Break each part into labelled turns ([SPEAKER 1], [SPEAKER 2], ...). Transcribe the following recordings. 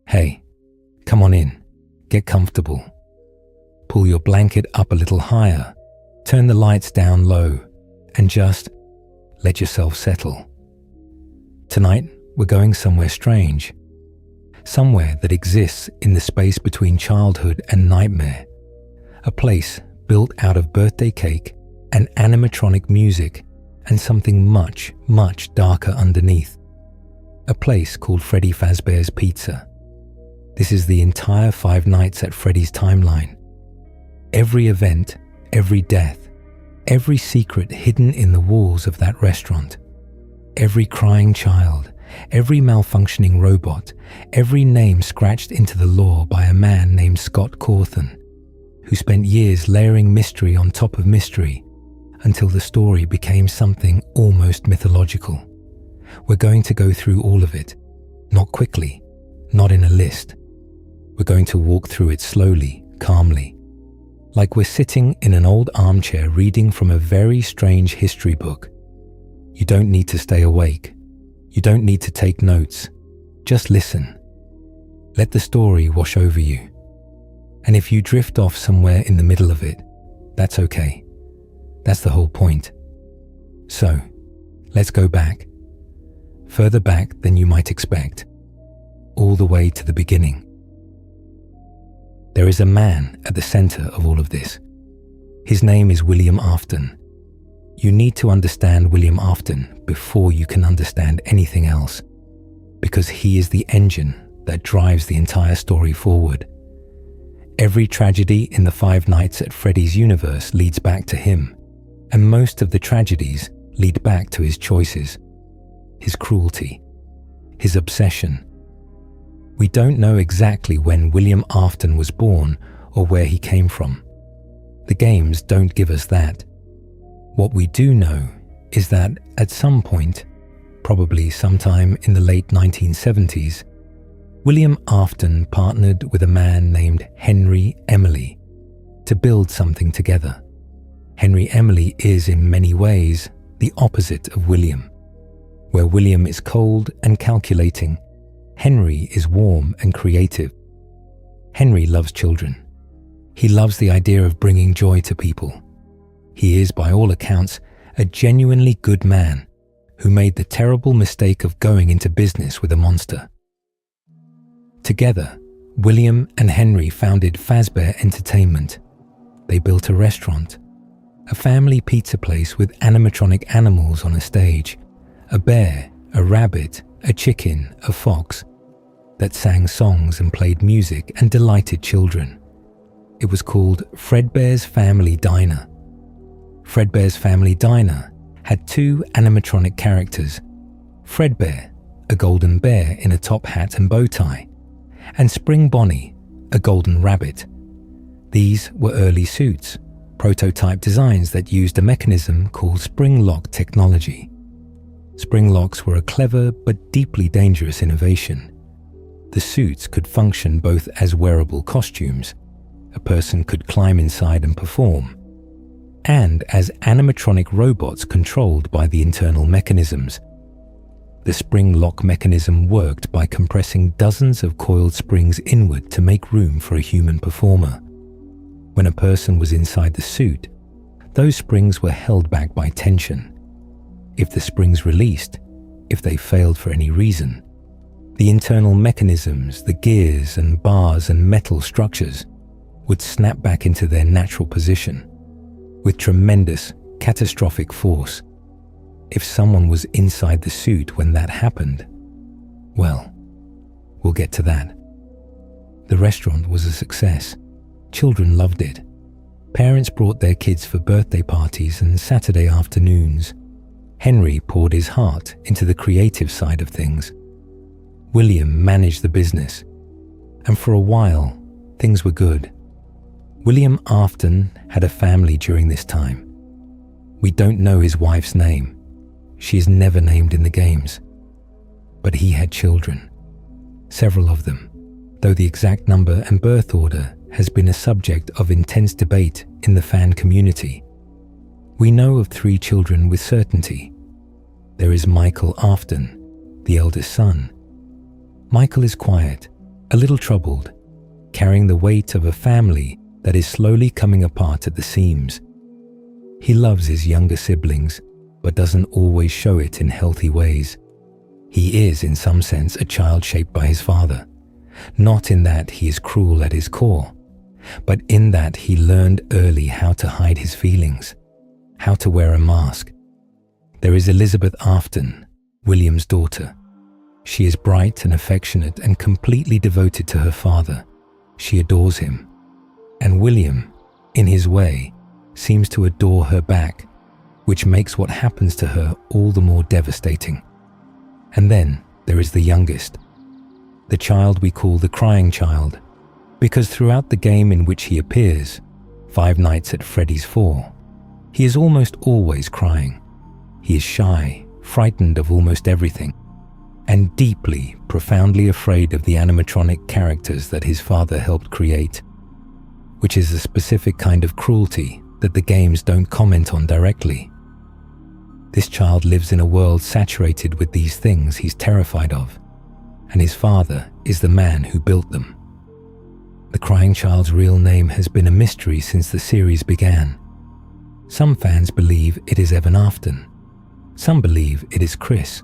[SPEAKER 1] Hey, come on in, get comfortable. Pull your blanket up a little higher, turn the lights down low, and just let yourself settle. Tonight, we're going somewhere strange. Somewhere that exists in the space between childhood and nightmare. A place built out of birthday cake and animatronic music and something much, much darker underneath. A place called Freddy Fazbear's Pizza. This is the entire 5 Nights at Freddy's timeline. Every event, every death, every secret hidden in the walls of that restaurant. Every crying child, every malfunctioning robot, every name scratched into the lore by a man named Scott Cawthon, who spent years layering mystery on top of mystery until the story became something almost mythological. We're going to go through all of it, not quickly, not in a list. We're going to walk through it slowly, calmly, like we're sitting in an old armchair reading from a very strange history book. You don't need to stay awake. You don't need to take notes. Just listen. Let the story wash over you. And if you drift off somewhere in the middle of it, that's okay. That's the whole point. So, let's go back. Further back than you might expect. All the way to the beginning. There is a man at the center of all of this. His name is William Afton. You need to understand William Afton before you can understand anything else, because he is the engine that drives the entire story forward. Every tragedy in the 5 Nights at Freddy's universe leads back to him, and most of the tragedies lead back to his choices, his cruelty, his obsession. We don't know exactly when William Afton was born or where he came from. The games don't give us that. What we do know is that at some point, probably sometime in the late 1970s, William Afton partnered with a man named Henry Emily to build something together. Henry Emily is in many ways the opposite of William. Where William is cold and calculating, Henry is warm and creative. Henry loves children. He loves the idea of bringing joy to people. He is, by all accounts, a genuinely good man who made the terrible mistake of going into business with a monster. Together, William and Henry founded Fazbear Entertainment. They built a restaurant, a family pizza place with animatronic animals on a stage, a bear, a rabbit, a chicken, a fox, that sang songs and played music and delighted children. It was called Fredbear's Family Diner. Fredbear's Family Diner had 2 animatronic characters, Fredbear, a golden bear in a top hat and bow tie, and Spring Bonnie, a golden rabbit. These were early suits, prototype designs that used a mechanism called springlock technology. Springlocks were a clever but deeply dangerous innovation. The suits could function both as wearable costumes, a person could climb inside and perform, and as animatronic robots controlled by the internal mechanisms. The spring lock mechanism worked by compressing dozens of coiled springs inward to make room for a human performer. When a person was inside the suit, those springs were held back by tension. If the springs released, if they failed for any reason, the internal mechanisms, the gears and bars and metal structures would snap back into their natural position with tremendous, catastrophic force. If someone was inside the suit when that happened, well, we'll get to that. The restaurant was a success. Children loved it. Parents brought their kids for birthday parties and Saturday afternoons. Henry poured his heart into the creative side of things. William managed the business, and for a while, things were good. William Afton had a family during this time. We don't know his wife's name. She is never named in the games. But he had children, several of them, though the exact number and birth order has been a subject of intense debate in the fan community. We know of 3 children with certainty. There is Michael Afton, the eldest son. Michael is quiet. a little troubled, carrying the weight of a family that is slowly coming apart at the seams. He loves his younger siblings, but doesn't always show it in healthy ways. He is, in some sense, a child shaped by his father, not in that he is cruel at his core, but in that he learned early how to hide his feelings, how to wear a mask. There is Elizabeth Afton, William's daughter. She is bright and affectionate and completely devoted to her father. She adores him. And William, in his way, seems to adore her back, which makes what happens to her all the more devastating. And then there is the youngest, the child we call the crying child, because throughout the game in which he appears, Five Nights at Freddy's 4, he is almost always crying. He is shy, frightened of almost everything, and deeply, profoundly afraid of the animatronic characters that his father helped create, which is a specific kind of cruelty that the games don't comment on directly. This child lives in a world saturated with these things he's terrified of, and his father is the man who built them. The crying child's real name has been a mystery since the series began. Some fans believe it is Evan Afton. Some believe it is Chris.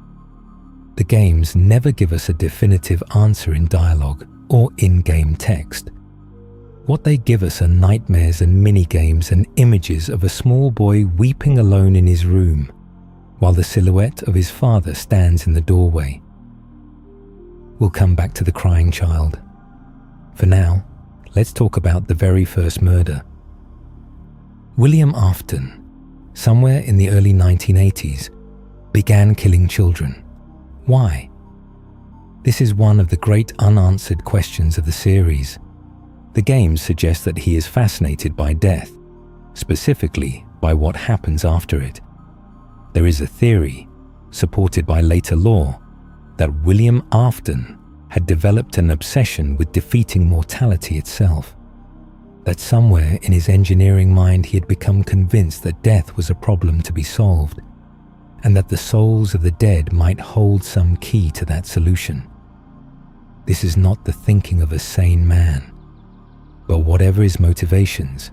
[SPEAKER 1] The games never give us a definitive answer in dialogue or in-game text. What they give us are nightmares and mini-games and images of a small boy weeping alone in his room, while the silhouette of his father stands in the doorway. We'll come back to the crying child. For now, let's talk about the very first murder. William Afton, somewhere in the early 1980s, began killing children. Why? This is one of the great unanswered questions of the series. The games suggest that he is fascinated by death, specifically by what happens after it. There is a theory, supported by later law, that William Afton had developed an obsession with defeating mortality itself, that somewhere in his engineering mind he had become convinced that death was a problem to be solved, and that the souls of the dead might hold some key to that solution. This is not the thinking of a sane man, but whatever his motivations,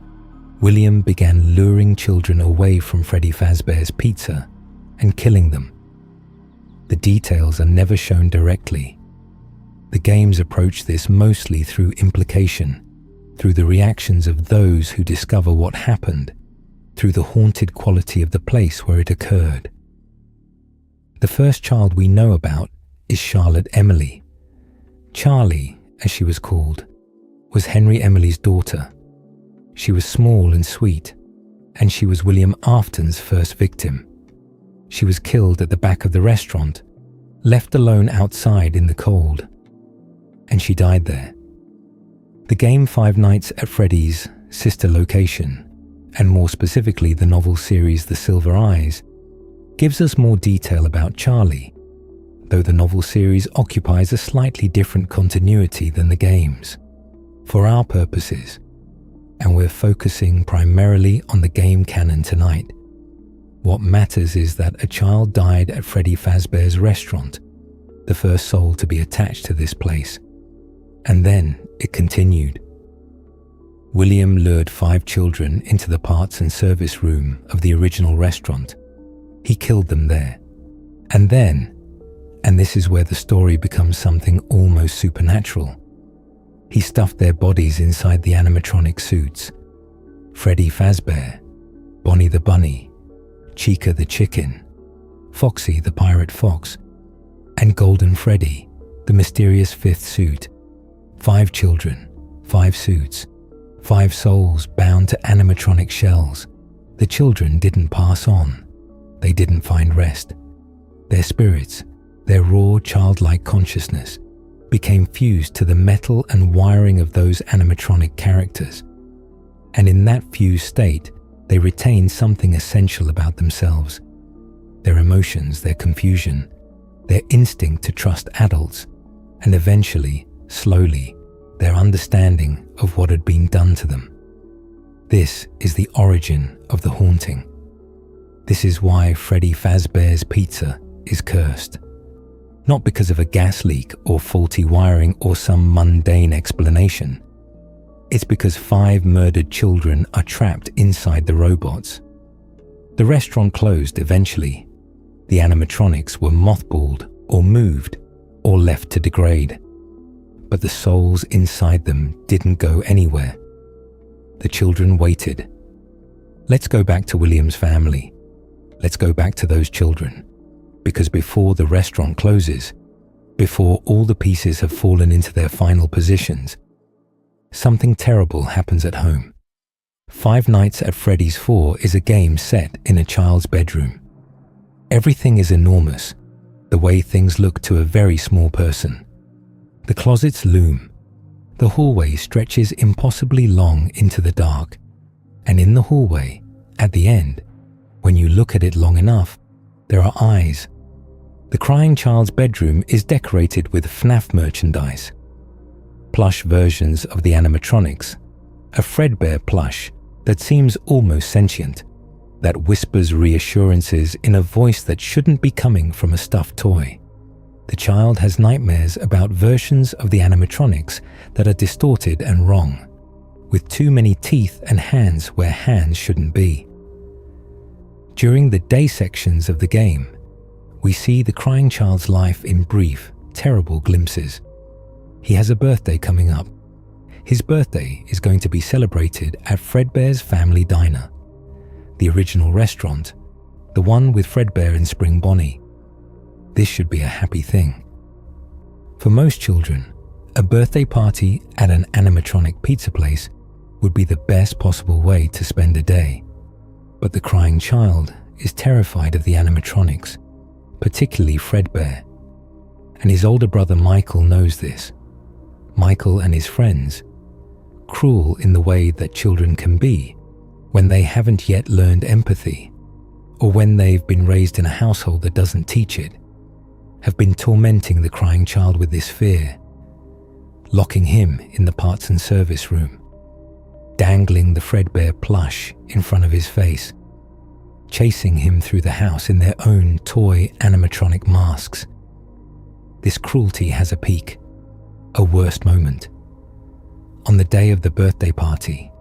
[SPEAKER 1] William began luring children away from Freddy Fazbear's pizza and killing them. The details are never shown directly. The games approach this mostly through implication, through the reactions of those who discover what happened, through the haunted quality of the place where it occurred. The first child we know about is Charlotte Emily. Charlie, as she was called, was Henry Emily's daughter. She was small and sweet, and she was William Afton's first victim. She was killed at the back of the restaurant, left alone outside in the cold, and she died there. The game Five Nights at Freddy's sister location, and more specifically the novel series The Silver Eyes, gives us more detail about Charlie, though the novel series occupies a slightly different continuity than the games. For our purposes, and we're focusing primarily on the game canon tonight, what matters is that a child died at Freddy Fazbear's restaurant, the first soul to be attached to this place, and then it continued. William lured 5 children into the parts and service room of the original restaurant. He killed them there. And then, and this is where the story becomes something almost supernatural, he stuffed their bodies inside the animatronic suits. Freddy Fazbear, Bonnie the Bunny, Chica the Chicken, Foxy the Pirate Fox, and Golden Freddy, the mysterious 5th suit. 5 children, 5 suits, 5 souls bound to animatronic shells. The children didn't pass on. They didn't find rest. Their spirits, their raw childlike consciousness, became fused to the metal and wiring of those animatronic characters. And in that fused state, they retained something essential about themselves. Their emotions, their confusion, their instinct to trust adults, and eventually, slowly, their understanding of what had been done to them. This is the origin of the haunting. This is why Freddy Fazbear's pizza is cursed. not because of a gas leak or faulty wiring or some mundane explanation. It's because 5 murdered children are trapped inside the robots. The restaurant closed eventually. The animatronics were mothballed or moved or left to degrade. But the souls inside them didn't go anywhere. The children waited. Let's go back to William's family. Let's go back to those children. Because before the restaurant closes, before all the pieces have fallen into their final positions, something terrible happens at home. 5 Nights at Freddy's 4 is a game set in a child's bedroom. Everything is enormous, the way things look to a very small person. The closets loom. The hallway stretches impossibly long into the dark. And in the hallway, at the end, when you look at it long enough, there are eyes. The crying child's bedroom is decorated with FNAF merchandise. Plush versions of the animatronics, a Fredbear plush that seems almost sentient, that whispers reassurances in a voice that shouldn't be coming from a stuffed toy. The child has nightmares about versions of the animatronics that are distorted and wrong, with too many teeth and hands where hands shouldn't be. During the day sections of the game, we see the crying child's life in brief, terrible glimpses. He has a birthday coming up. His birthday is going to be celebrated at Fredbear's family diner, the original restaurant, the one with Fredbear and Spring Bonnie. This should be a happy thing. For most children, a birthday party at an animatronic pizza place would be the best possible way to spend a day. But the crying child is terrified of the animatronics, particularly Fredbear. And his older brother Michael knows this. Michael and his friends, cruel in the way that children can be when they haven't yet learned empathy, or when they've been raised in a household that doesn't teach it, have been tormenting the crying child with this fear, locking him in the parts and service room, dangling the Fredbear plush in front of his face, chasing him through the house in their own toy animatronic masks. This cruelty has a peak, a worst moment. On the day of the birthday party,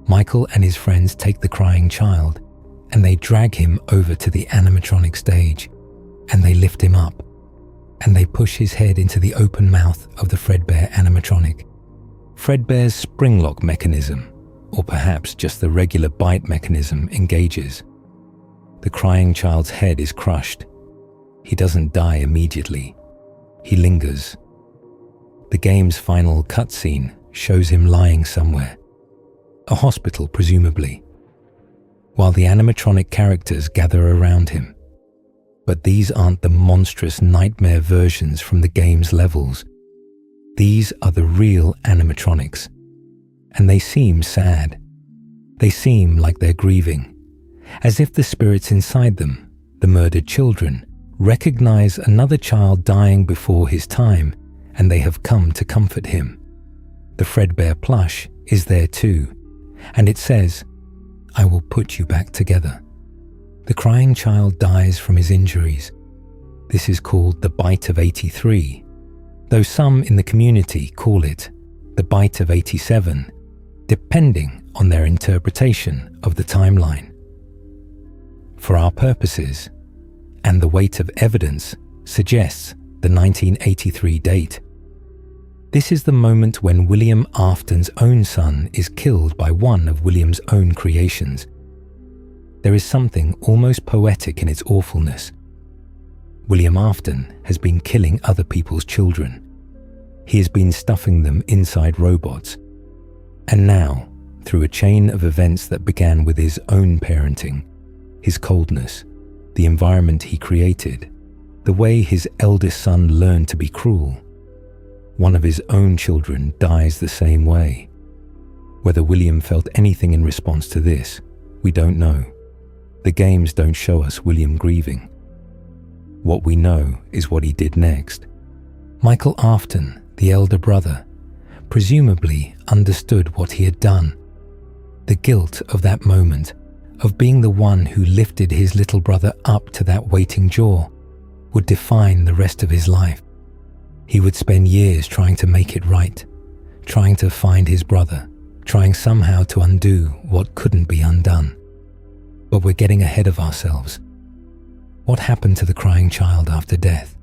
[SPEAKER 1] Michael and his friends take the crying child and they drag him over to the animatronic stage, and they lift him up and they push his head into the open mouth of the Fredbear animatronic. Fredbear's springlock mechanism, or perhaps just the regular bite mechanism, engages. The crying child's head is crushed. He doesn't die immediately. He lingers. The game's final cutscene shows him lying somewhere, a hospital presumably, while the animatronic characters gather around him. But these aren't the monstrous nightmare versions from the game's levels. These are the real animatronics, and they seem sad. They seem like they're grieving, as if the spirits inside them, the murdered children, recognize another child dying before his time, and they have come to comfort him. The Fredbear plush is there too, and it says, "I will put you back together." The crying child dies from his injuries. This is called the bite of 83, though some in the community call it the bite of 87, depending on their interpretation of the timeline. For our purposes, and the weight of evidence suggests the 1983 date. This is the moment when William Afton's own son is killed by one of William's own creations. There is something almost poetic in its awfulness. William Afton has been killing other people's children. He has been stuffing them inside robots. And now, through a chain of events that began with his own parenting, his coldness, the environment he created, the way his eldest son learned to be cruel, one of his own children dies the same way. Whether William felt anything in response to this, we don't know. The games don't show us William grieving. What we know is what he did next. Michael Afton, the elder brother, presumably understood what he had done. The guilt of that moment, of being the one who lifted his little brother up to that waiting jaw, would define the rest of his life. He would spend years trying to make it right, trying to find his brother, trying somehow to undo what couldn't be undone. But we're getting ahead of ourselves. What happened to the crying child after death?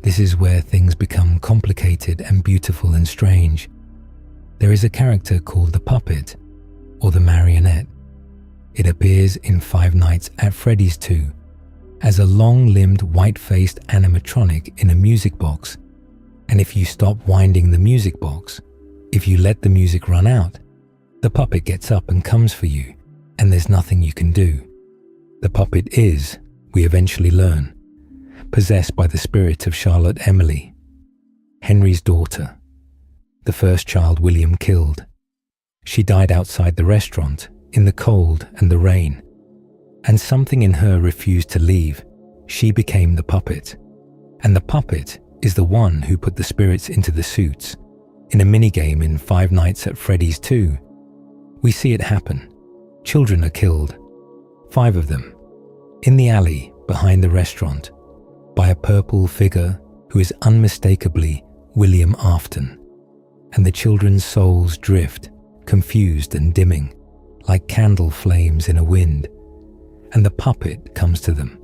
[SPEAKER 1] This is where things become complicated and beautiful and strange. There is a character called the puppet, or the marionette. It appears in Five Nights at Freddy's 2 as a long-limbed, white-faced animatronic in a music box. And if you stop winding the music box, if you let the music run out, the puppet gets up and comes for you, and there's nothing you can do. The puppet is, we eventually learn, possessed by the spirit of Charlotte Emily, Henry's daughter, the first child William killed. She died outside the restaurant, in the cold and the rain, and something in her refused to leave. She became the puppet, and the puppet is the one who put the spirits into the suits. In a minigame in Five Nights at Freddy's 2, we see it happen. Children are killed, 5 of them, in the alley behind the restaurant, by a purple figure who is unmistakably William Afton. And the children's souls drift, confused and dimming, like candle flames in a wind. And the puppet comes to them.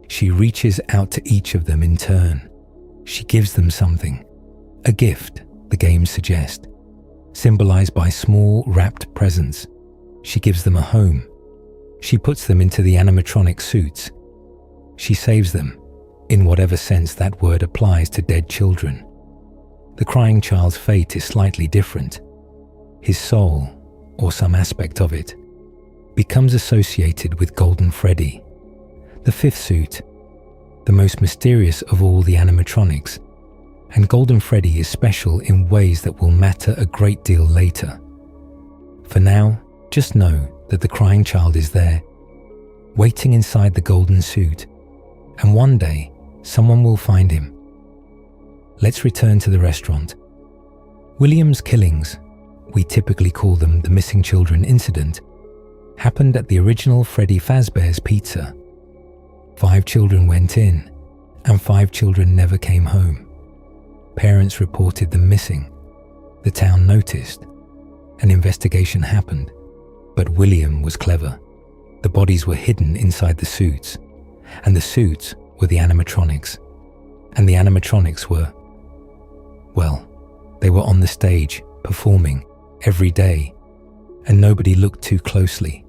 [SPEAKER 1] She reaches out to each of them in turn. She gives them something, a gift, the game suggests, symbolized by small wrapped presents. She gives them a home. She puts them into the animatronic suits. She saves them, in whatever sense that word applies to dead children. The crying child's fate is slightly different. His soul, or some aspect of it, becomes associated with Golden Freddy, the 5th suit, the most mysterious of all the animatronics, and Golden Freddy is special in ways that will matter a great deal later. For now, just know that the crying child is there, waiting inside the golden suit, and one day someone will find him. Let's return to the restaurant. William's killings, we typically call them the missing children incident, happened at the original Freddy Fazbear's Pizza. 5 children went in, and 5 children never came home. Parents reported them missing. The town noticed. An investigation happened. But William was clever. The bodies were hidden inside the suits, and the suits were the animatronics. And the animatronics were, well, they were on the stage, performing, every day, and nobody looked too closely.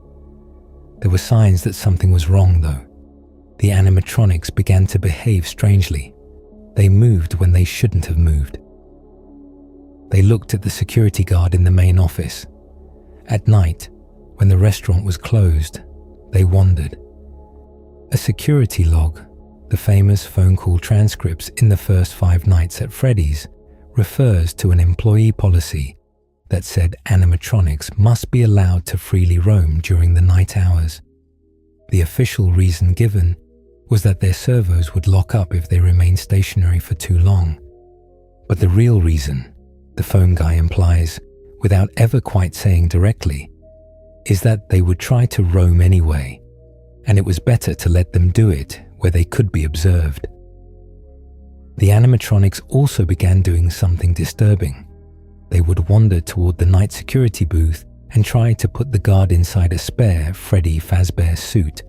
[SPEAKER 1] There were signs that something was wrong, though. The animatronics began to behave strangely. They moved when they shouldn't have moved. They looked at the security guard in the main office. At night, when the restaurant was closed, they wandered. A security log, the famous phone call transcripts in the first 5 Nights at Freddy's, refers to an employee policy that said animatronics must be allowed to freely roam during the night hours. The official reason given was that their servos would lock up if they remained stationary for too long. But the real reason, the phone guy implies, without ever quite saying directly, is that they would try to roam anyway, and it was better to let them do it where they could be observed. The animatronics also began doing something disturbing. They would wander toward the night security booth and try to put the guard inside a spare Freddy Fazbear suit.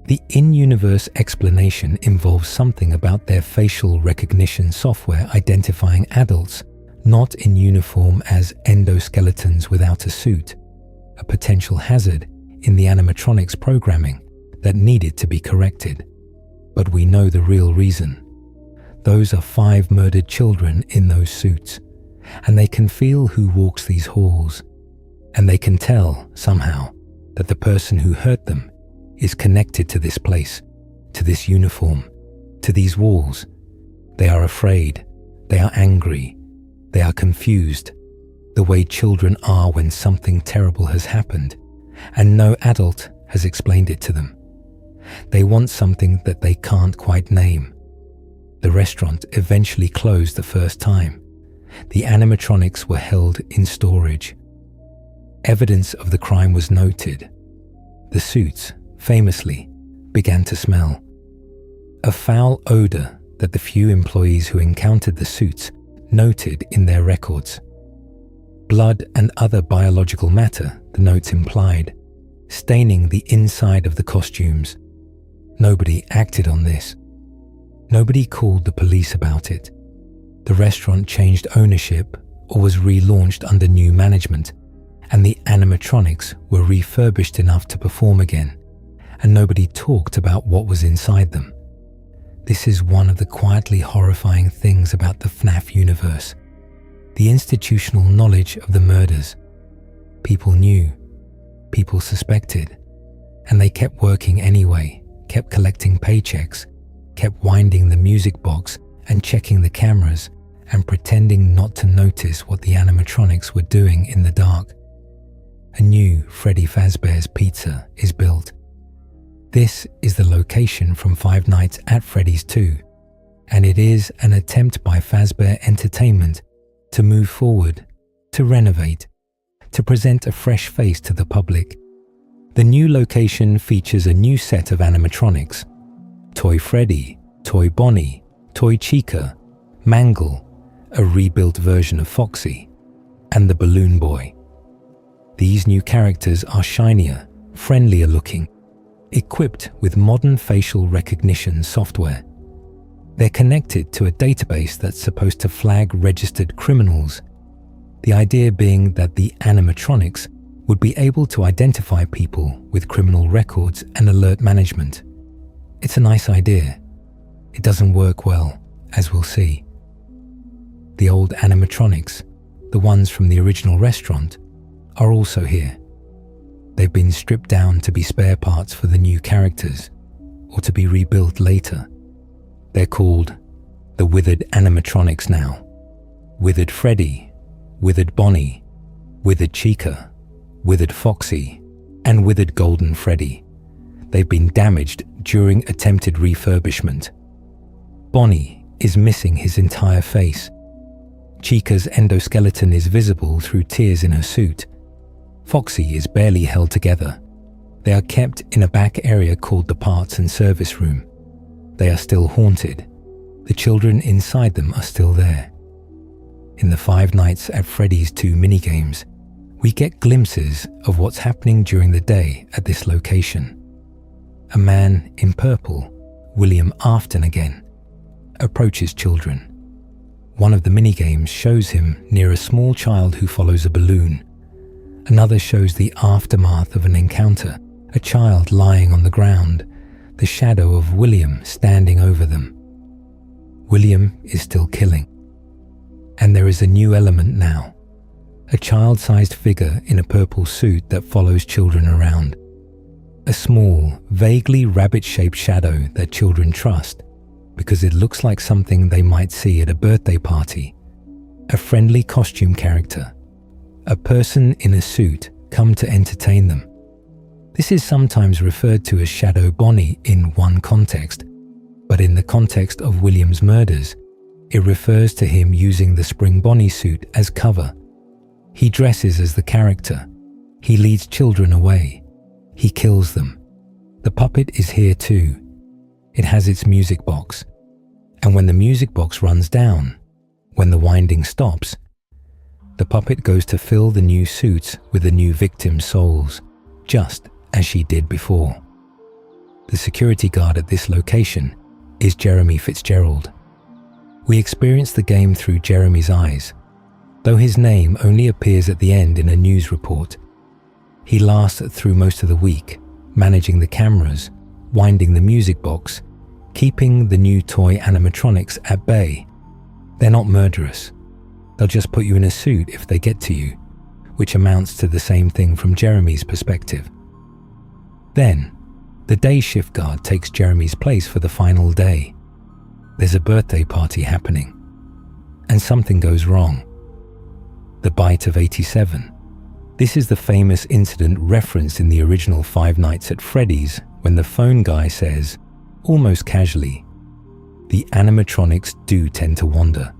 [SPEAKER 1] The in-universe explanation involves something about their facial recognition software identifying adults not in uniform as endoskeletons without a suit, a potential hazard in the animatronics programming that needed to be corrected. But we know the real reason. Those are 5 murdered children in those suits, and they can feel who walks these halls, and they can tell, somehow, that the person who hurt them is connected to this place, to this uniform, to these walls. They are afraid, they are angry, they are confused, the way children are when something terrible has happened, and no adult has explained it to them. They want something that they can't quite name. The restaurant eventually closed the first time. The animatronics were held in storage. Evidence of the crime was noted. The suits, famously, began to smell. a foul odor that the few employees who encountered the suits noted in their records. Blood and other biological matter, the notes implied, staining the inside of the costumes. Nobody acted on this. Nobody called the police about it. The restaurant changed ownership or was relaunched under new management, and the animatronics were refurbished enough to perform again, and nobody talked about what was inside them. This is one of the quietly horrifying things about the FNAF universe. The institutional knowledge of the murders. People knew, people suspected, and they kept working anyway, kept collecting paychecks, kept winding the music box and checking the cameras and pretending not to notice what the animatronics were doing in the dark. A new Freddy Fazbear's Pizza is built. This is the location from Five Nights at Freddy's 2, and it is an attempt by Fazbear Entertainment to move forward, to renovate, to present a fresh face to the public. The new location features a new set of animatronics: Toy Freddy, Toy Bonnie, Toy Chica, Mangle, a rebuilt version of Foxy, and the Balloon Boy. These new characters are shinier, friendlier looking, equipped with modern facial recognition software. They're connected to a database that's supposed to flag registered criminals, the idea being that the animatronics would be able to identify people with criminal records and alert management. It's a nice idea. It doesn't work well, as we'll see. The old animatronics, the ones from the original restaurant, are also here. They've been stripped down to be spare parts for the new characters, or to be rebuilt later. They're called the Withered Animatronics now. Withered Freddy, Withered Bonnie, Withered Chica, Withered Foxy, and Withered Golden Freddy. They've been damaged during attempted refurbishment. Bonnie is missing his entire face. Chica's endoskeleton is visible through tears in her suit. Foxy is barely held together. They are kept in a back area called the Parts and Service Room. They are still haunted. The children inside them are still there. In the Five Nights at Freddy's 2 minigames, we get glimpses of what's happening during the day at this location. A man in purple, William Afton again, approaches children. One of the minigames shows him near a small child who follows a balloon. Another shows the aftermath of an encounter, a child lying on the ground, the shadow of William standing over them. William is still killing. And there is a new element now, a child-sized figure in a purple suit that follows children around. A small, vaguely rabbit-shaped shadow that children trust because it looks like something they might see at a birthday party. A friendly costume character. A person in a suit come to entertain them. This is sometimes referred to as Shadow Bonnie in one context, but in the context of William's murders, it refers to him using the Spring Bonnie suit as cover. He dresses as the character. He leads children away. He kills them. The puppet is here too. It has its music box. And when the music box runs down, when the winding stops, the puppet goes to fill the new suits with the new victims' souls, just as she did before. The security guard at this location is Jeremy Fitzgerald. We experience the game through Jeremy's eyes, though his name only appears at the end in a news report. He lasts through most of the week, managing the cameras, winding the music box, keeping the new toy animatronics at bay. They're not murderous. They'll just put you in a suit if they get to you, which amounts to the same thing from Jeremy's perspective. Then, the day shift guard takes Jeremy's place for the final day. There's a birthday party happening, and something goes wrong. The bite of 87. This is the famous incident referenced in the original Five Nights at Freddy's when the phone guy says, almost casually, "The animatronics do tend to wander."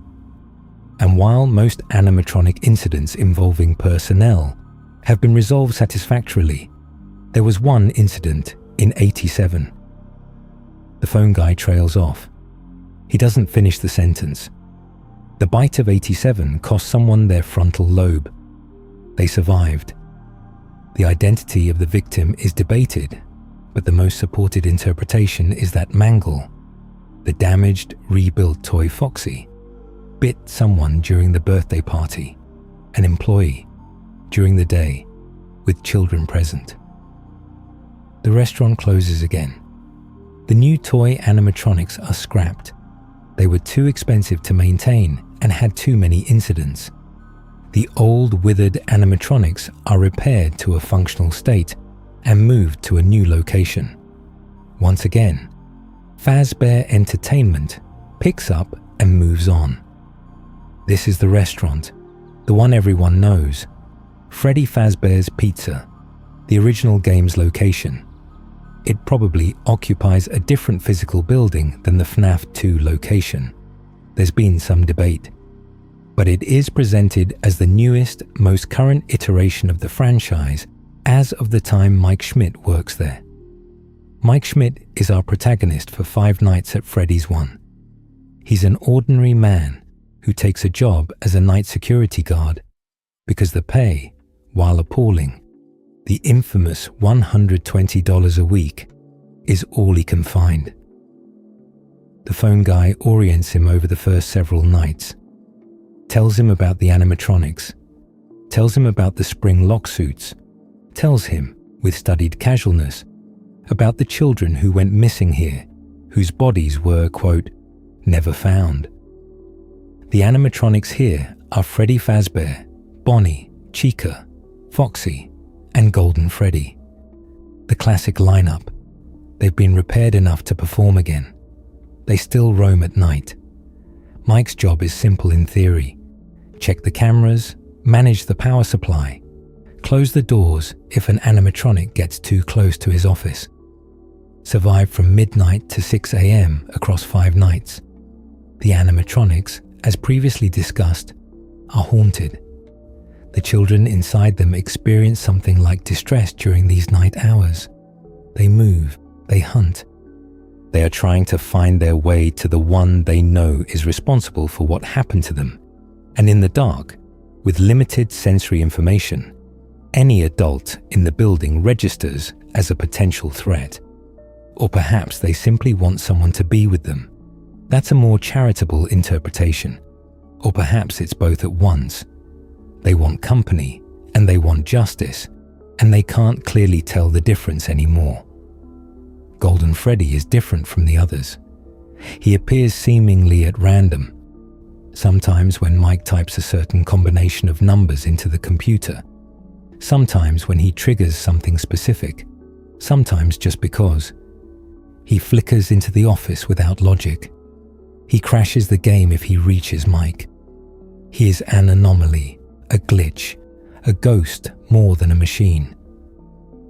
[SPEAKER 1] And while most animatronic incidents involving personnel have been resolved satisfactorily, there was one incident in 87. The phone guy trails off. He doesn't finish the sentence. The bite of 87 cost someone their frontal lobe. They survived. The identity of the victim is debated, but the most supported interpretation is that Mangle, the damaged, rebuilt toy Foxy, bit someone during the birthday party, an employee, during the day, with children present. The restaurant closes again. The new toy animatronics are scrapped. They were too expensive to maintain and had too many incidents. The old, withered animatronics are repaired to a functional state and moved to a new location. Once again, Fazbear Entertainment picks up and moves on. This is the restaurant, the one everyone knows, Freddy Fazbear's Pizza, the original game's location. It probably occupies a different physical building than the FNAF 2 location. There's been some debate. But it is presented as the newest, most current iteration of the franchise as of the time Mike Schmidt works there. Mike Schmidt is our protagonist for Five Nights at Freddy's 1. He's an ordinary man who takes a job as a night security guard because the pay, while appalling, the infamous $120 a week, is all he can find. The phone guy orients him over the first several nights, tells him about the animatronics, tells him about the springlock suits, tells him, with studied casualness, about the children who went missing here, whose bodies were, quote, never found. The animatronics here are Freddy Fazbear, Bonnie, Chica, Foxy, and Golden Freddy. The classic lineup. They've been repaired enough to perform again. They still roam at night. Mike's job is simple in theory. Check the cameras, manage the power supply, close the doors if an animatronic gets too close to his office. Survive from midnight to 6 a.m. across 5 nights. The animatronics, as previously discussed, are haunted. The children inside them experience something like distress during these night hours. They move, they hunt. They are trying to find their way to the one they know is responsible for what happened to them. And in the dark, with limited sensory information, any adult in the building registers as a potential threat. Or perhaps they simply want someone to be with them. That's a more charitable interpretation. Or perhaps it's both at once. They want company and they want justice, and they can't clearly tell the difference anymore. Golden Freddy is different from the others. He appears seemingly at random. Sometimes when Mike types a certain combination of numbers into the computer. Sometimes when he triggers something specific. Sometimes just because. He flickers into the office without logic. He crashes the game if he reaches Mike. He is an anomaly, a glitch, a ghost more than a machine.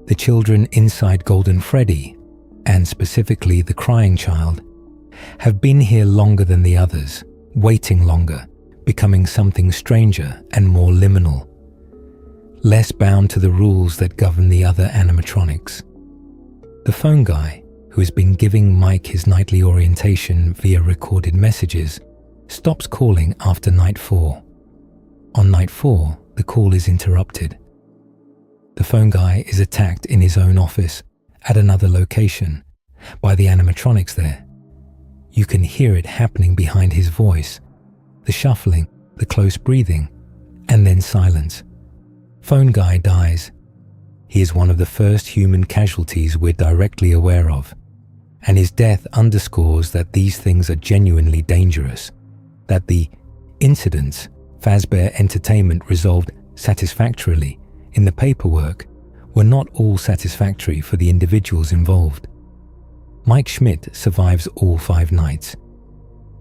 [SPEAKER 1] The children inside Golden Freddy, and specifically the crying child, have been here longer than the others, waiting longer, becoming something stranger and more liminal, less bound to the rules that govern the other animatronics. The phone guy, who has been giving Mike his nightly orientation via recorded messages, stops calling after night 4. On night 4, the call is interrupted. The phone guy is attacked in his own office at another location by the animatronics there. You can hear it happening behind his voice, the shuffling, the close breathing, and then silence. Phone guy dies. He is one of the first human casualties we're directly aware of, and his death underscores that these things are genuinely dangerous, that the incidents Fazbear Entertainment resolved satisfactorily in the paperwork were not all satisfactory for the individuals involved. Mike Schmidt survives all 5 nights.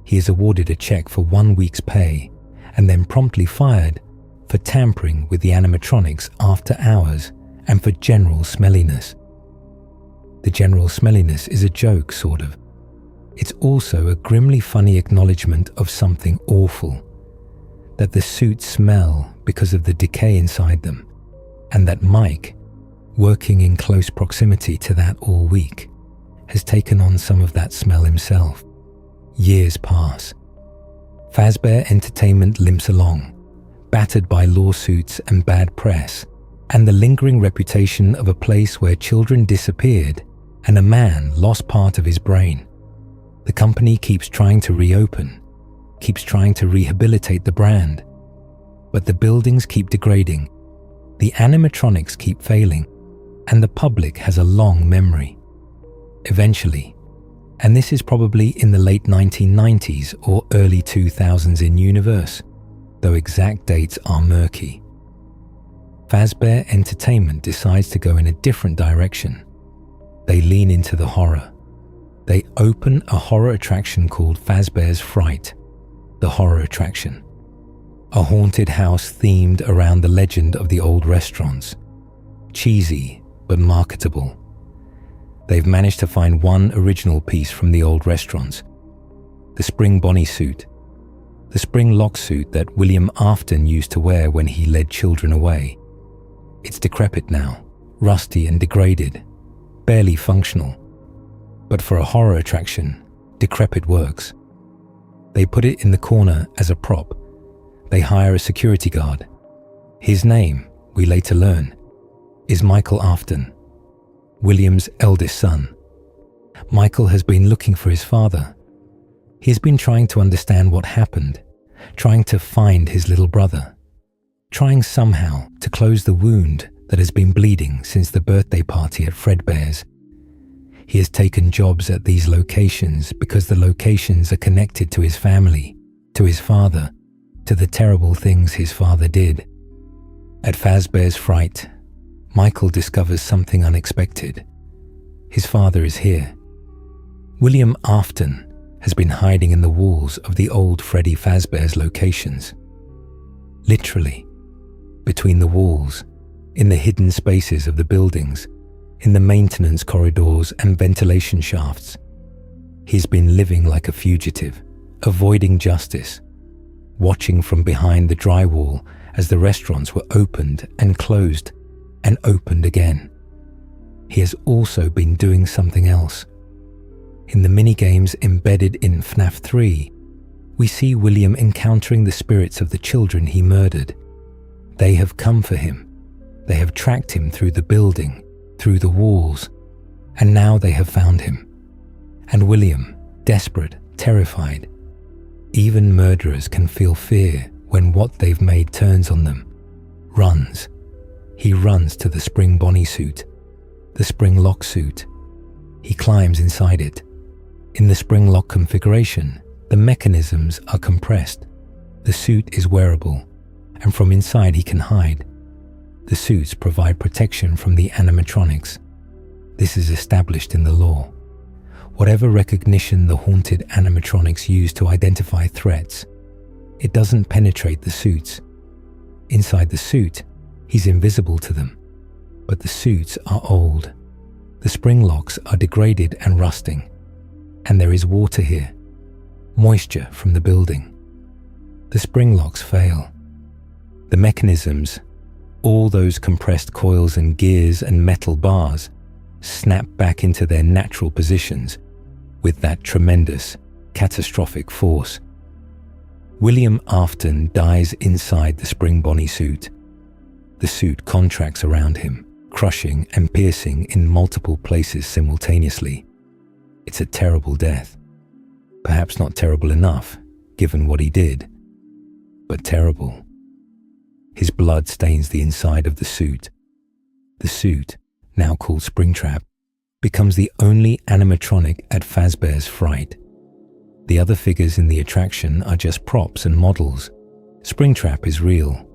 [SPEAKER 1] He is awarded a check for 1 week's pay and then promptly fired for tampering with the animatronics after hours and for general smelliness. The general smelliness is a joke, sort of. It's also a grimly funny acknowledgement of something awful, that the suits smell because of the decay inside them, and that Mike, working in close proximity to that all week, has taken on some of that smell himself. Years pass. Fazbear Entertainment limps along, battered by lawsuits and bad press, and the lingering reputation of a place where children disappeared and a man lost part of his brain. The company keeps trying to reopen, keeps trying to rehabilitate the brand, but the buildings keep degrading, the animatronics keep failing, and the public has a long memory. Eventually, and this is probably in the late 1990s or early 2000s in universe, though exact dates are murky, Fazbear Entertainment decides to go in a different direction. They lean into the horror. They open a horror attraction called Fazbear's Fright, the horror attraction. A haunted house themed around the legend of the old restaurants. Cheesy, but marketable. They've managed to find one original piece from the old restaurants. The spring Bonnie suit. The springlock suit that William Afton used to wear when he led children away. It's decrepit now, rusty and degraded, barely functional. But for a horror attraction, decrepit works. They put it in the corner as a prop. They hire a security guard. His name, we later learn, is Michael Afton, William's eldest son. Michael has been looking for his father. He's been trying to understand what happened, trying to find his little brother, trying somehow to close the wound that has been bleeding since the birthday party at Fredbear's. He has taken jobs at these locations because the locations are connected to his family, to his father, to the terrible things his father did. At Fazbear's Fright, Michael discovers something unexpected. His father is here. William Afton has been hiding in the walls of the old Freddy Fazbear's locations. Literally, between the walls, in the hidden spaces of the buildings, in the maintenance corridors and ventilation shafts. He's been living like a fugitive, avoiding justice, watching from behind the drywall as the restaurants were opened and closed and opened again. He has also been doing something else. In the minigames embedded in FNAF 3, we see William encountering the spirits of the children he murdered. They have come for him. They have tracked him through the building, through the walls, and now they have found him. And William, desperate, terrified. Even murderers can feel fear when what they've made turns on them. Runs. He runs to the spring Bonnie suit, the spring lock suit. He climbs inside it. In the spring lock configuration, the mechanisms are compressed. The suit is wearable, and from inside he can hide. The suits provide protection from the animatronics. This is established in the law. Whatever recognition the haunted animatronics use to identify threats, it doesn't penetrate the suits. Inside the suit, he's invisible to them. But the suits are old. The spring locks are degraded and rusting. And there is water here. Moisture from the building. The spring locks fail. The mechanisms, all those compressed coils and gears and metal bars, snap back into their natural positions with that tremendous, catastrophic force. William Afton dies inside the spring Bonnie suit. The suit contracts around him, crushing and piercing in multiple places simultaneously. It's a terrible death. Perhaps not terrible enough, given what he did, but terrible. His blood stains the inside of the suit. The suit, now called Springtrap, becomes the only animatronic at Fazbear's Fright. The other figures in the attraction are just props and models. Springtrap is real.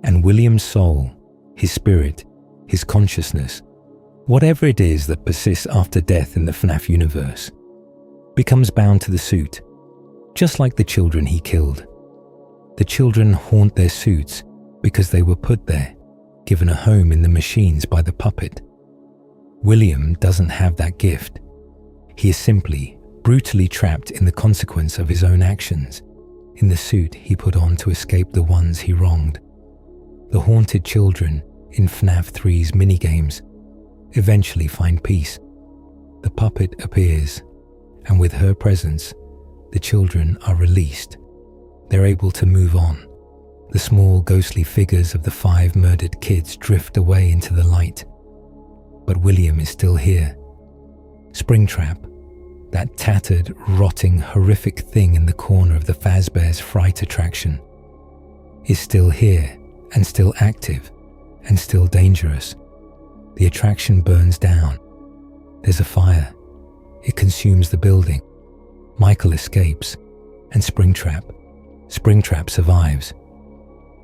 [SPEAKER 1] And William's soul, his spirit, his consciousness, whatever it is that persists after death in the FNAF universe, becomes bound to the suit, just like the children he killed. The children haunt their suits because they were put there, given a home in the machines by the puppet. William doesn't have that gift. He is simply brutally trapped in the consequence of his own actions, in the suit he put on to escape the ones he wronged. The haunted children in FNAF 3's minigames eventually find peace. The puppet appears, and with her presence, the children are released. They're able to move on. The small ghostly figures of the 5 murdered kids drift away into the light. But William is still here. Springtrap, that tattered, rotting, horrific thing in the corner of the Fazbear's fright attraction, is still here and still active and still dangerous. The attraction burns down. There's a fire. It consumes the building. Michael escapes, and Springtrap survives.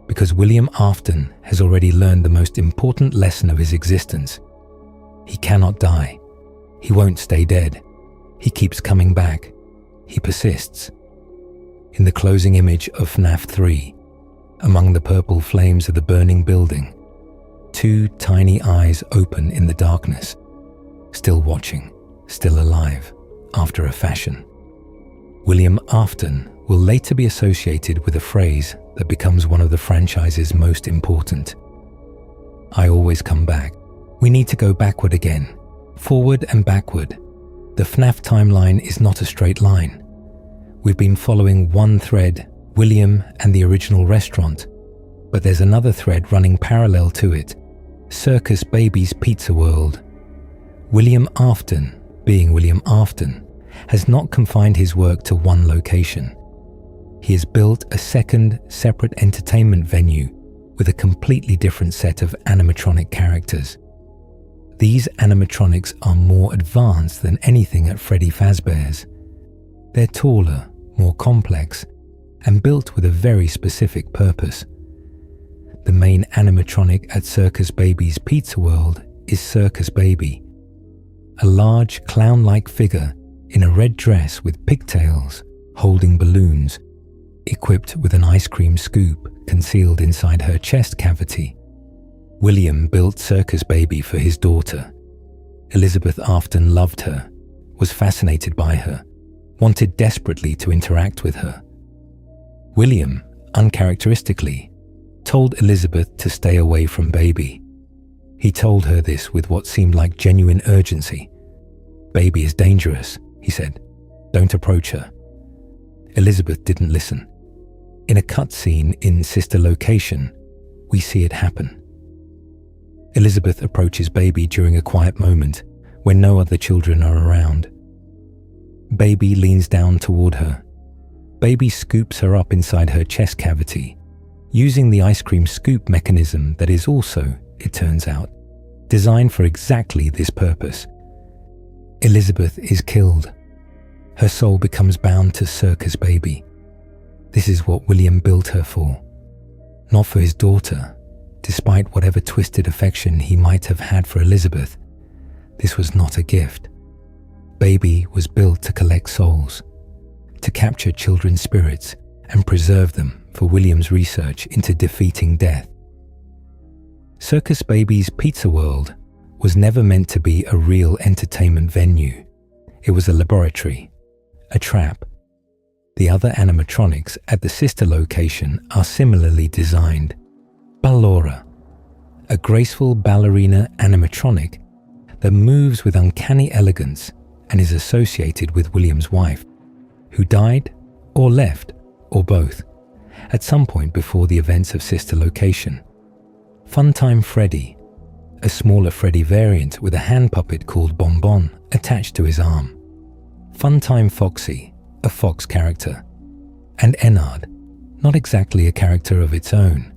[SPEAKER 1] Because William Afton has already learned the most important lesson of his existence. He cannot die. He won't stay dead. He keeps coming back. He persists. In the closing image of FNAF 3, among the purple flames of the burning building, 2 tiny eyes open in the darkness, still watching, still alive, after a fashion. William Afton will later be associated with a phrase that becomes one of the franchise's most important. I always come back. We need to go backward again, forward and backward. The FNAF timeline is not a straight line. We've been following one thread, William and the original restaurant, but there's another thread running parallel to it, Circus Baby's Pizza World. William Afton, being William Afton, has not confined his work to one location. He has built a second, separate entertainment venue with a completely different set of animatronic characters. These animatronics are more advanced than anything at Freddy Fazbear's. They're taller, more complex, and built with a very specific purpose. The main animatronic at Circus Baby's Pizza World is Circus Baby, a large clown-like figure in a red dress with pigtails, holding balloons, equipped with an ice cream scoop concealed inside her chest cavity. William built Circus Baby for his daughter. Elizabeth Afton loved her, was fascinated by her, wanted desperately to interact with her. William, uncharacteristically, told Elizabeth to stay away from Baby. He told her this with what seemed like genuine urgency. Baby is dangerous, he said. Don't approach her. Elizabeth didn't listen. In a cutscene in Sister Location, we see it happen. Elizabeth approaches Baby during a quiet moment when no other children are around. Baby leans down toward her. Baby scoops her up inside her chest cavity, using the ice cream scoop mechanism that is also, it turns out, designed for exactly this purpose. Elizabeth is killed. Her soul becomes bound to Circus Baby. This is what William built her for. Not for his daughter, despite whatever twisted affection he might have had for Elizabeth. This was not a gift. Baby was built to collect souls, to capture children's spirits and preserve them for William's research into defeating death. Circus Baby's Pizza World was never meant to be a real entertainment venue. It was a laboratory, a trap. The other animatronics at the sister location are similarly designed. Ballora, a graceful ballerina animatronic that moves with uncanny elegance and is associated with William's wife, who died or left, or both, at some point before the events of sister location. Funtime Freddy, a smaller Freddy variant with a hand puppet called Bonbon attached to his arm. Funtime Foxy, a fox character. And Ennard, not exactly a character of its own,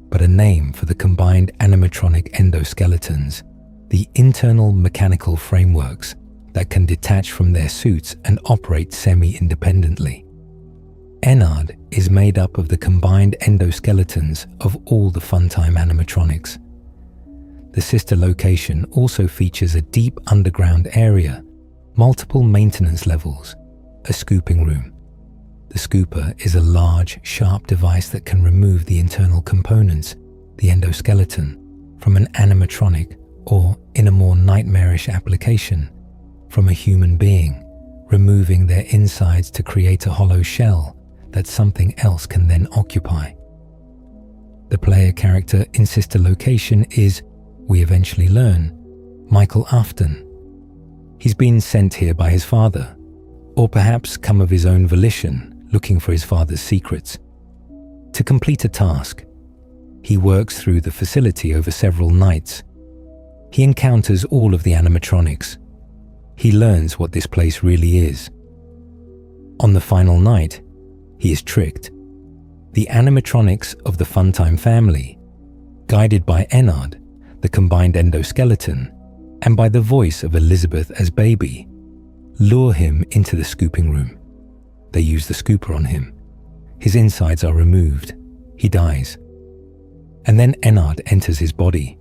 [SPEAKER 1] but a name for the combined animatronic endoskeletons, the internal mechanical frameworks that can detach from their suits and operate semi-independently. Ennard is made up of the combined endoskeletons of all the Funtime animatronics. The sister location also features a deep underground area, multiple maintenance levels, a scooping room. The scooper is a large, sharp device that can remove the internal components, the endoskeleton, from an animatronic or, in a more nightmarish application, from a human being, removing their insides to create a hollow shell that something else can then occupy. The player character in sister location is, we eventually learn, Michael Afton. He's been sent here by his father, or perhaps come of his own volition, looking for his father's secrets. To complete a task, he works through the facility over several nights. He encounters all of the animatronics. He learns what this place really is. On the final night, he is tricked. The animatronics of the Funtime family, guided by Ennard, the combined endoskeleton, and by the voice of Elizabeth as Baby, lure him into the scooping room. They use the scooper on him. His insides are removed. He dies. And then Ennard enters his body.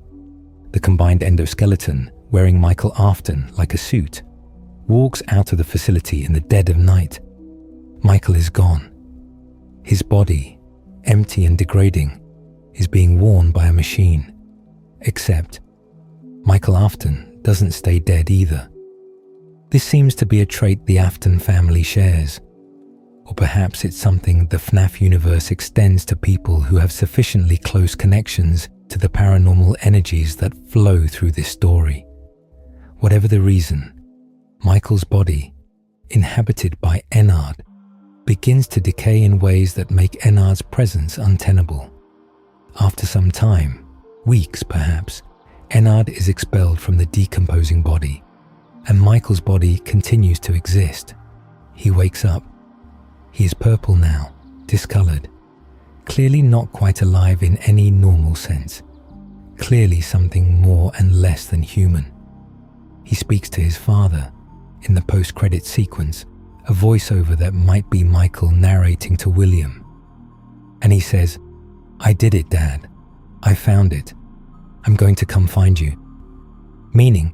[SPEAKER 1] The combined endoskeleton, wearing Michael Afton like a suit, walks out of the facility in the dead of night. Michael is gone. His body, empty and degrading, is being worn by a machine. Except Michael Afton doesn't stay dead either. This seems to be a trait the Afton family shares. Or perhaps it's something the FNAF universe extends to people who have sufficiently close connections to the paranormal energies that flow through this story. Whatever the reason, Michael's body, inhabited by Ennard, begins to decay in ways that make Ennard's presence untenable. After some time, weeks perhaps, Ennard is expelled from the decomposing body, and Michael's body continues to exist. He wakes up. He is purple now, discolored, clearly not quite alive in any normal sense, clearly something more and less than human. He speaks to his father in the post-credit sequence, a voiceover that might be Michael narrating to William. And he says, "I did it, Dad. I found it. I'm going to come find you." Meaning,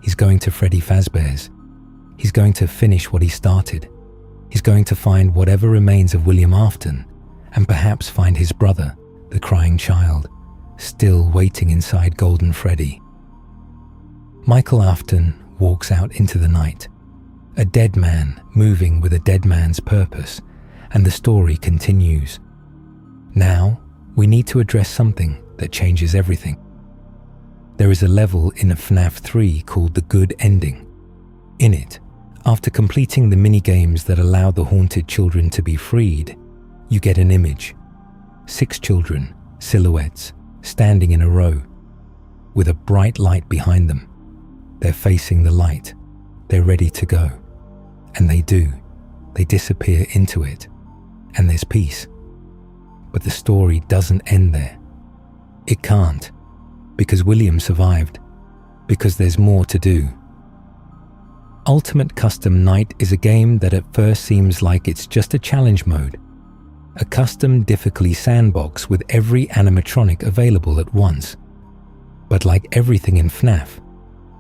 [SPEAKER 1] he's going to Freddy Fazbear's. He's going to finish what he started. He's going to find whatever remains of William Afton, and perhaps find his brother, the crying child, still waiting inside Golden Freddy. Michael Afton walks out into the night, a dead man moving with a dead man's purpose, and the story continues. Now, we need to address something that changes everything. There is a level in FNAF 3 called the Good Ending. In it, after completing the mini-games that allow the haunted children to be freed, you get an image. 6 children, silhouettes, standing in a row, with a bright light behind them. They're facing the light. They're ready to go. And they do. They disappear into it. And there's peace. But the story doesn't end there. It can't. Because William survived. Because there's more to do. Ultimate Custom Night is a game that at first seems like it's just a challenge mode. A custom difficulty sandbox with every animatronic available at once. But like everything in FNAF,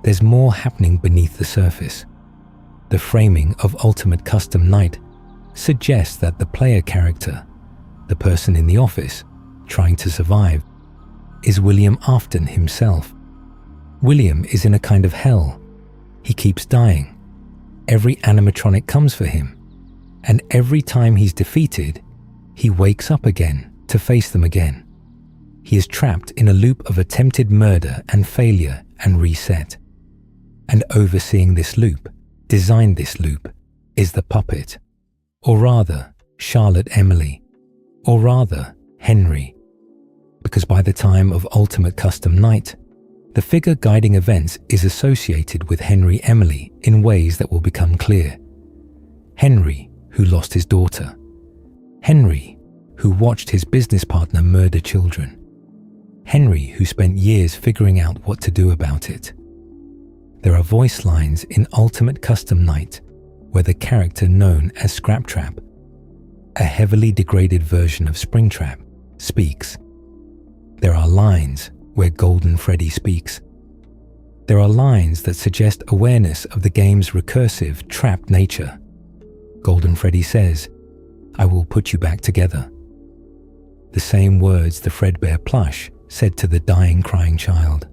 [SPEAKER 1] there's more happening beneath the surface. The framing of Ultimate Custom Night suggests that the player character, the person in the office, trying to survive, is William Afton himself. William is in a kind of hell. He keeps dying. Every animatronic comes for him, and every time he's defeated, he wakes up again to face them again. He is trapped in a loop of attempted murder and failure and reset. And overseeing this loop, designed this loop, is the puppet, or rather, Charlotte Emily, or rather, Henry. Because by the time of Ultimate Custom Night, the figure guiding events is associated with Henry Emily in ways that will become clear. Henry, who lost his daughter. Henry, who watched his business partner murder children. Henry, who spent years figuring out what to do about it. There are voice lines in Ultimate Custom Night where the character known as Scraptrap, a heavily degraded version of Springtrap, speaks. There are lines where Golden Freddy speaks. There are lines that suggest awareness of the game's recursive, trapped nature. Golden Freddy says, "I will put you back together." The same words the Fredbear plush said to the dying crying child.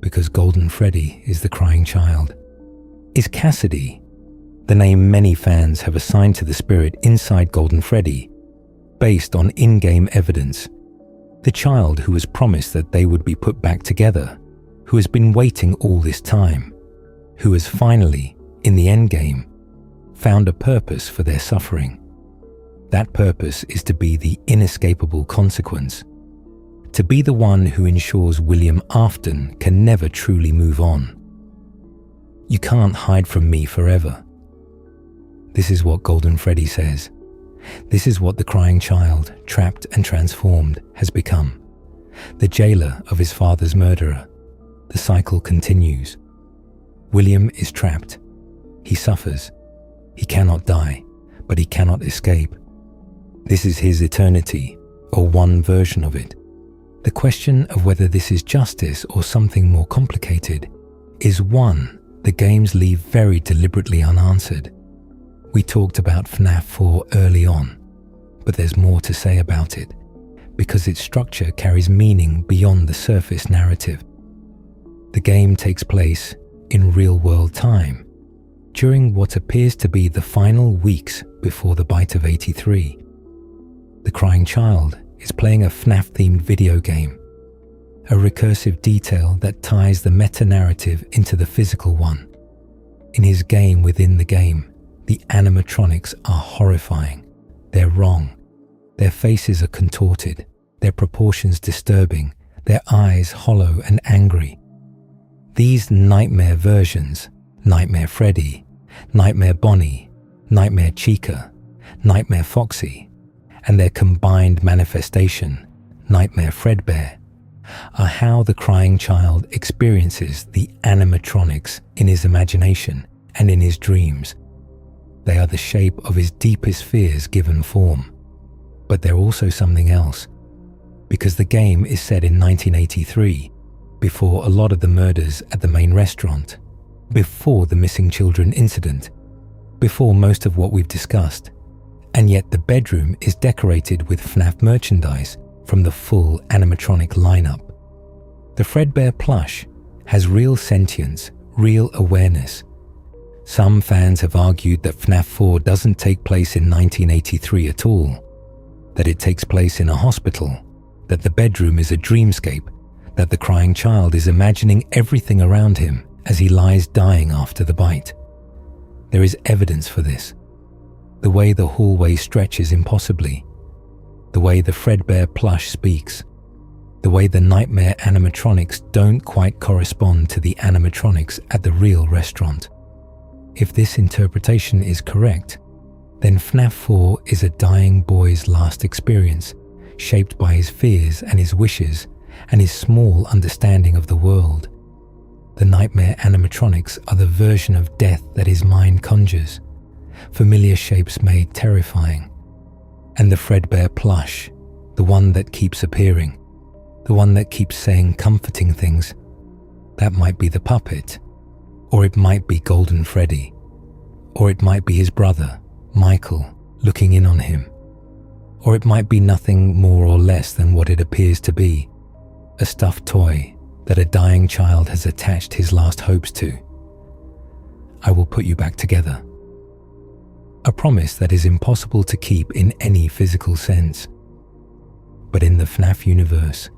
[SPEAKER 1] Because Golden Freddy is the crying child. Is Cassidy, the name many fans have assigned to the spirit inside Golden Freddy, based on in-game evidence, the child who was promised that they would be put back together, who has been waiting all this time, who has finally, in the endgame, found a purpose for their suffering. That purpose is to be the inescapable consequence, to be the one who ensures William Afton can never truly move on. You can't hide from me forever. This is what Golden Freddy says. This is what the crying child, trapped and transformed, has become. The jailer of his father's murderer. The cycle continues. William is trapped. He suffers. He cannot die, but he cannot escape. This is his eternity, or one version of it. The question of whether this is justice or something more complicated is one the games leave very deliberately unanswered. We talked about FNAF 4 early on, but there's more to say about it, because its structure carries meaning beyond the surface narrative. The game takes place in real-world time, during what appears to be the final weeks before the bite of 83. The crying child is playing a FNAF-themed video game, a recursive detail that ties the meta-narrative into the physical one. In his game within the game, the animatronics are horrifying. They're wrong. Their faces are contorted, their proportions disturbing, their eyes hollow and angry. These nightmare versions, Nightmare Freddy, Nightmare Bonnie, Nightmare Chica, Nightmare Foxy, and their combined manifestation, Nightmare Fredbear, are how the crying child experiences the animatronics in his imagination and in his dreams. They are the shape of his deepest fears given form. But they're also something else, because the game is set in 1983, before a lot of the murders at the main restaurant, before the missing children incident, before most of what we've discussed. And yet the bedroom is decorated with FNAF merchandise from the full animatronic lineup. The Fredbear plush has real sentience, real awareness. Some fans have argued that FNAF 4 doesn't take place in 1983 at all, that it takes place in a hospital, that the bedroom is a dreamscape, that the crying child is imagining everything around him as he lies dying after the bite. There is evidence for this. The way the hallway stretches impossibly, the way the Fredbear plush speaks, the way the nightmare animatronics don't quite correspond to the animatronics at the real restaurant. If this interpretation is correct, then FNAF 4 is a dying boy's last experience, shaped by his fears and his wishes and his small understanding of the world. The nightmare animatronics are the version of death that his mind conjures, familiar shapes made terrifying. And the Fredbear plush, the one that keeps appearing, the one that keeps saying comforting things, that might be the puppet, or it might be Golden Freddy, or it might be his brother, Michael, looking in on him, or it might be nothing more or less than what it appears to be, a stuffed toy that a dying child has attached his last hopes to. I will put you back together. A promise that is impossible to keep in any physical sense. But in the FNAF universe,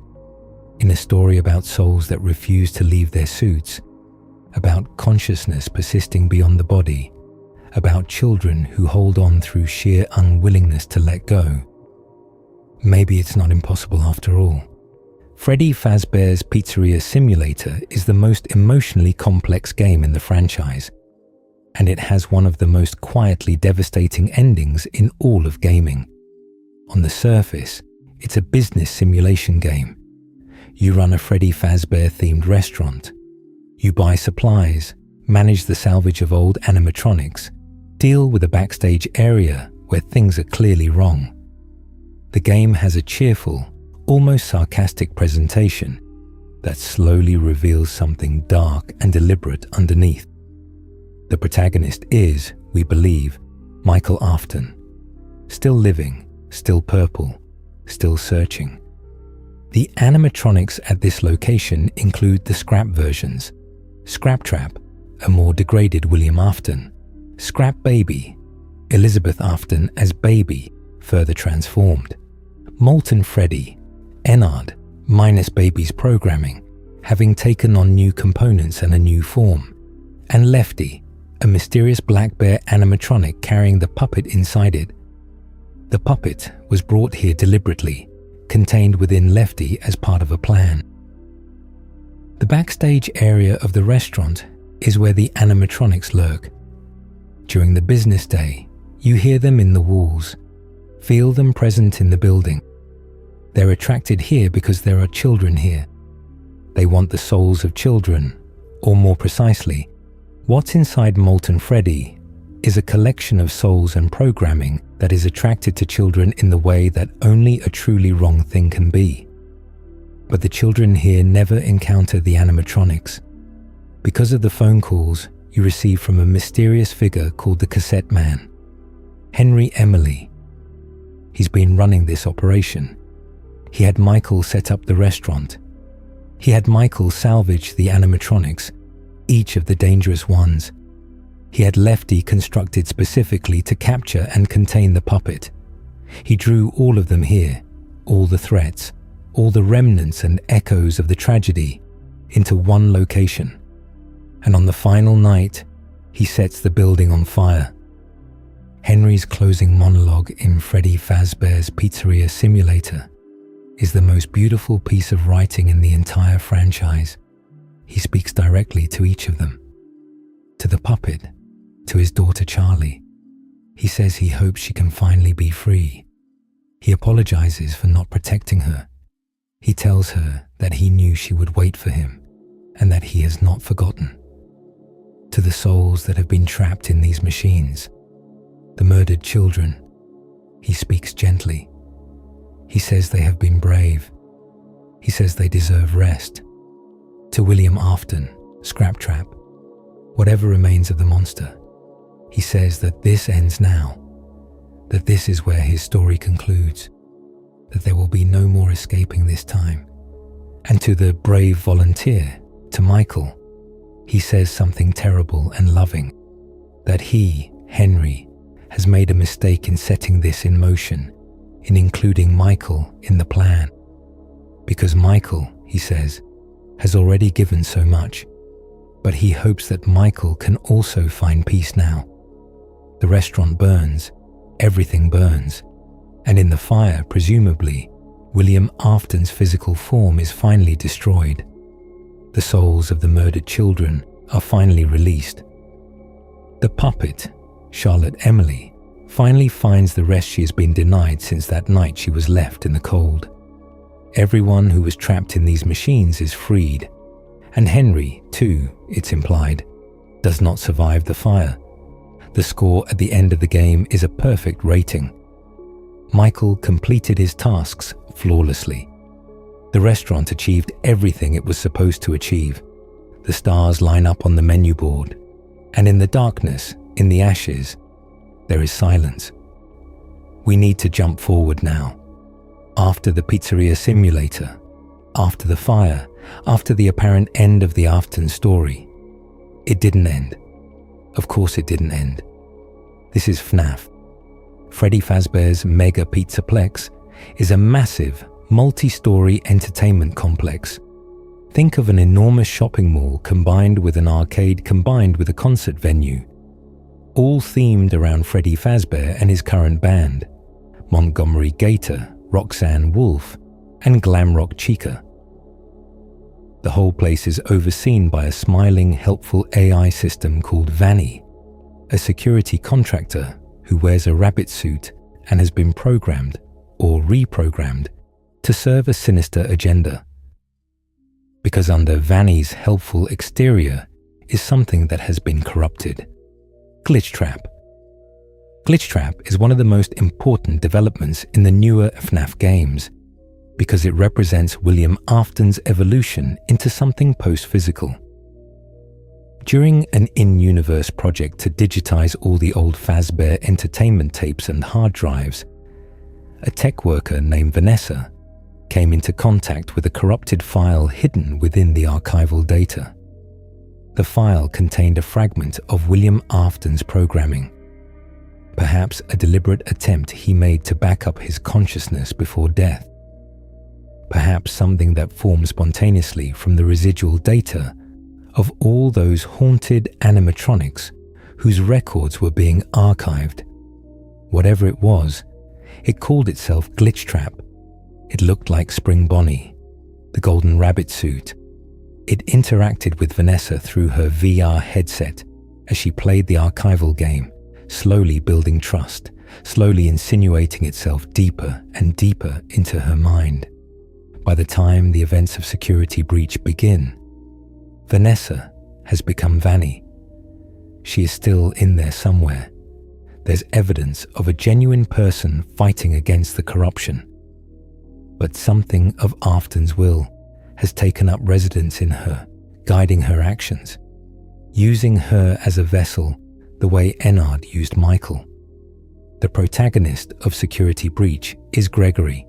[SPEAKER 1] in a story about souls that refuse to leave their suits, about consciousness persisting beyond the body, about children who hold on through sheer unwillingness to let go, maybe it's not impossible after all. Freddy Fazbear's Pizzeria Simulator is the most emotionally complex game in the franchise, and it has one of the most quietly devastating endings in all of gaming. On the surface, it's a business simulation game. You run a Freddy Fazbear-themed restaurant. You buy supplies, manage the salvage of old animatronics, deal with a backstage area where things are clearly wrong. The game has a cheerful, almost sarcastic presentation that slowly reveals something dark and deliberate underneath. The protagonist is, we believe, Michael Afton, still living, still purple, still searching. The animatronics at this location include the scrap versions, Scrap Trap, a more degraded William Afton, Scrap Baby, Elizabeth Afton as Baby, further transformed, Molten Freddy, Ennard, minus Baby's programming, having taken on new components and a new form, and Lefty, a mysterious black bear animatronic carrying the puppet inside it. The puppet was brought here deliberately, contained within Lefty as part of a plan. The backstage area of the restaurant is where the animatronics lurk. During the business day, you hear them in the walls, feel them present in the building. They're attracted here because there are children here. They want the souls of children, or more precisely, what's inside Molten Freddy is a collection of souls and programming that is attracted to children in the way that only a truly wrong thing can be. But the children here never encounter the animatronics. Because of the phone calls you receive from a mysterious figure called the Cassette Man, Henry Emily. He's been running this operation. He had Michael set up the restaurant. He had Michael salvage the animatronics, each of the dangerous ones. He had Lefty constructed specifically to capture and contain the puppet. He drew all of them here, all the threats, all the remnants and echoes of the tragedy, into one location. And on the final night, he sets the building on fire. Henry's closing monologue in Freddy Fazbear's Pizzeria Simulator is the most beautiful piece of writing in the entire franchise. He speaks directly to each of them. To the puppet, to his daughter Charlie. He says he hopes she can finally be free. He apologizes for not protecting her. He tells her that he knew she would wait for him and that he has not forgotten. To the souls that have been trapped in these machines, the murdered children, he speaks gently. He says they have been brave. He says they deserve rest. To William Afton, Scraptrap, whatever remains of the monster, he says that this ends now, that this is where his story concludes, that there will be no more escaping this time. And to the brave volunteer, to Michael, he says something terrible and loving, that he, Henry, has made a mistake in setting this in motion, in including Michael in the plan. Because Michael, he says, has already given so much, but he hopes that Michael can also find peace now. The restaurant burns, everything burns, and in the fire, presumably, William Afton's physical form is finally destroyed. The souls of the murdered children are finally released. The puppet, Charlotte Emily, finally finds the rest she has been denied since that night she was left in the cold. Everyone who was trapped in these machines is freed, and Henry, too, it's implied, does not survive the fire. The score at the end of the game is a perfect rating. Michael completed his tasks flawlessly. The restaurant achieved everything it was supposed to achieve. The stars line up on the menu board, and in the darkness, in the ashes, there is silence. We need to jump forward now. After the Pizzeria Simulator, after the fire, after the apparent end of the Afton story. It didn't end. Of course it didn't end. This is FNAF. Freddy Fazbear's Mega Pizzaplex is a massive, multi-story entertainment complex. Think of an enormous shopping mall combined with an arcade combined with a concert venue, all themed around Freddy Fazbear and his current band, Montgomery Gator, Roxanne Wolf, and Glamrock Chica. The whole place is overseen by a smiling, helpful AI system called Vanny, a security contractor who wears a rabbit suit and has been programmed, or reprogrammed, to serve a sinister agenda. Because under Vanny's helpful exterior is something that has been corrupted. Glitchtrap. Glitchtrap is one of the most important developments in the newer FNAF games, because it represents William Afton's evolution into something post-physical. During an in-universe project to digitize all the old Fazbear entertainment tapes and hard drives, a tech worker named Vanessa came into contact with a corrupted file hidden within the archival data. The file contained a fragment of William Afton's programming, perhaps a deliberate attempt he made to back up his consciousness before death, perhaps something that formed spontaneously from the residual data of all those haunted animatronics whose records were being archived. Whatever it was, it called itself Glitch Trap. It looked like Spring Bonnie, the Golden Rabbit suit. It interacted with Vanessa through her VR headset as she played the archival game, slowly building trust, slowly insinuating itself deeper and deeper into her mind. By the time the events of Security Breach begin, Vanessa has become Vanny. She is still in there somewhere. There's evidence of a genuine person fighting against the corruption. But something of Afton's will has taken up residence in her, guiding her actions, using her as a vessel the way Ennard used Michael. The protagonist of Security Breach is Gregory,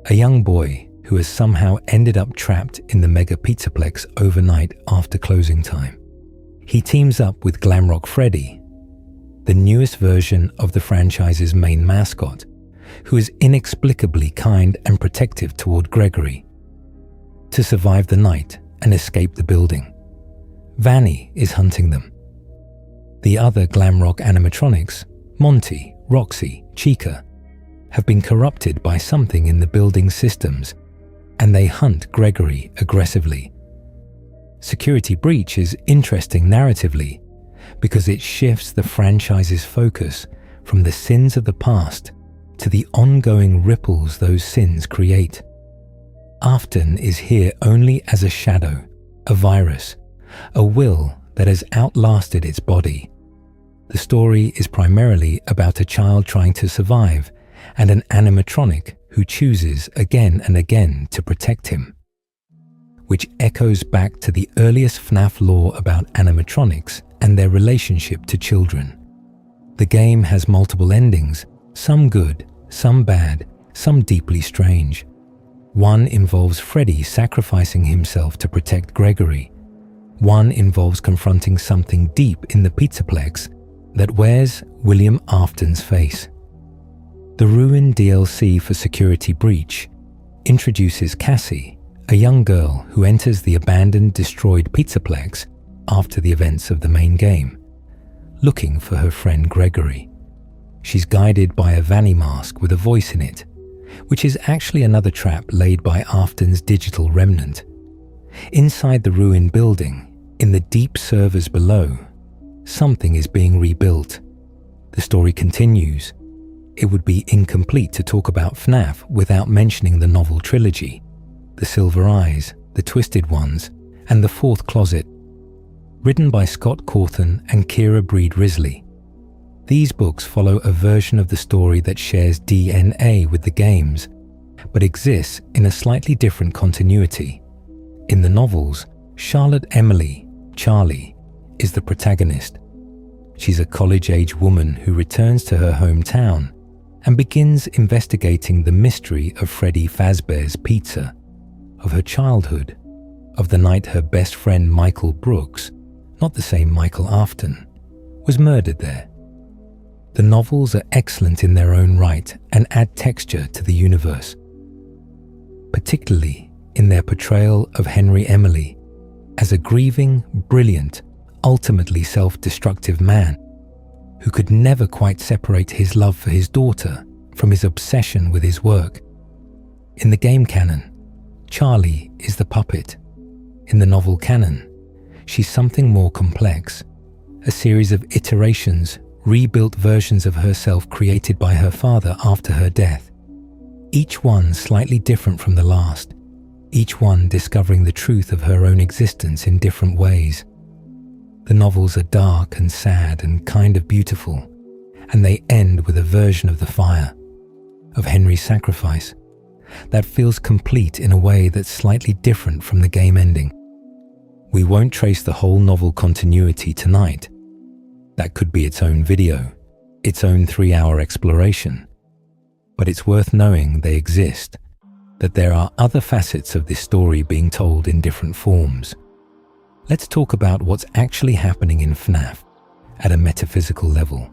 [SPEAKER 1] a young boy who has somehow ended up trapped in the Mega Pizzaplex overnight after closing time. He teams up with Glamrock Freddy, the newest version of the franchise's main mascot, who is inexplicably kind and protective toward Gregory, to survive the night and escape the building. Vanny is hunting them. The other Glamrock animatronics, Monty, Roxy, Chica, have been corrupted by something in the building's systems, and they hunt Gregory aggressively. Security Breach is interesting narratively because it shifts the franchise's focus from the sins of the past to the ongoing ripples those sins create. Afton is here only as a shadow, a virus, a will that has outlasted its body. The story is primarily about a child trying to survive and an animatronic who chooses again and again to protect him, which echoes back to the earliest FNAF lore about animatronics and their relationship to children. The game has multiple endings, some good, some bad, some deeply strange. One involves Freddy sacrificing himself to protect Gregory. One involves confronting something deep in the Pizzaplex that wears William Afton's face. The Ruin DLC for Security Breach introduces Cassie, a young girl who enters the abandoned, destroyed Pizzaplex after the events of the main game, looking for her friend Gregory. She's guided by a Vanny mask with a voice in it, which is actually another trap laid by Afton's digital remnant. Inside the ruined building, in the deep servers below, something is being rebuilt. The story continues. It would be incomplete to talk about FNAF without mentioning the novel trilogy, The Silver Eyes, The Twisted Ones, and The Fourth Closet, written by Scott Cawthon and Kira Breed Risley. These books follow a version of the story that shares DNA with the games, but exists in a slightly different continuity. In the novels, Charlotte Emily, Charlie, is the protagonist. She's a college-age woman who returns to her hometown and begins investigating the mystery of Freddy Fazbear's Pizza, of her childhood, of the night her best friend Michael Brooks, not the same Michael Afton, was murdered there. The novels are excellent in their own right and add texture to the universe, particularly in their portrayal of Henry Emily as a grieving, brilliant, ultimately self-destructive man who could never quite separate his love for his daughter from his obsession with his work. In the game canon, Charlie is the puppet. In the novel canon, she's something more complex, a series of iterations, rebuilt versions of herself created by her father after her death. Each one slightly different from the last, each one discovering the truth of her own existence in different ways. The novels are dark and sad and kind of beautiful, and they end with a version of the fire, of Henry's sacrifice, that feels complete in a way that's slightly different from the game ending. We won't trace the whole novel continuity tonight. That could be its own video, its own 3-hour exploration. But it's worth knowing they exist, that there are other facets of this story being told in different forms. Let's talk about what's actually happening in FNAF at a metaphysical level.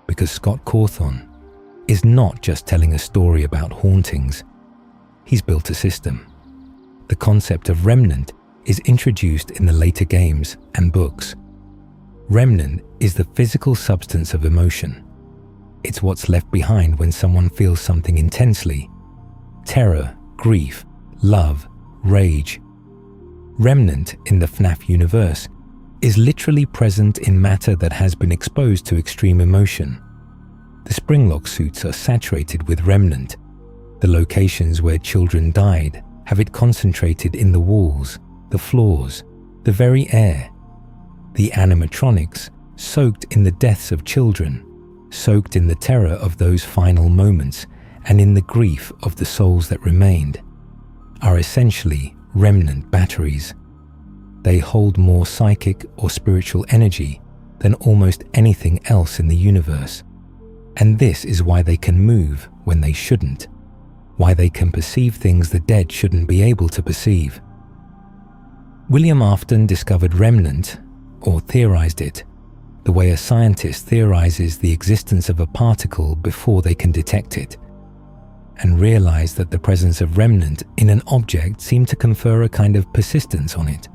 [SPEAKER 1] Because Scott Cawthon is not just telling a story about hauntings. He's built a system. The concept of remnant is introduced in the later games and books. Remnant is the physical substance of emotion. It's what's left behind when someone feels something intensely: terror, grief, love, rage. Remnant in the FNAF universe is literally present in matter that has been exposed to extreme emotion. The springlock suits are saturated with remnant. The locations where children died have it concentrated in the walls, the floors, the very air. The animatronics, soaked in the deaths of children, soaked in the terror of those final moments and in the grief of the souls that remained, are essentially remnant batteries. They hold more psychic or spiritual energy than almost anything else in the universe. And this is why they can move when they shouldn't, why they can perceive things the dead shouldn't be able to perceive. William Afton discovered remnant, or theorized it, the way a scientist theorizes the existence of a particle before they can detect it, and realized that the presence of remnant in an object seemed to confer a kind of persistence on it.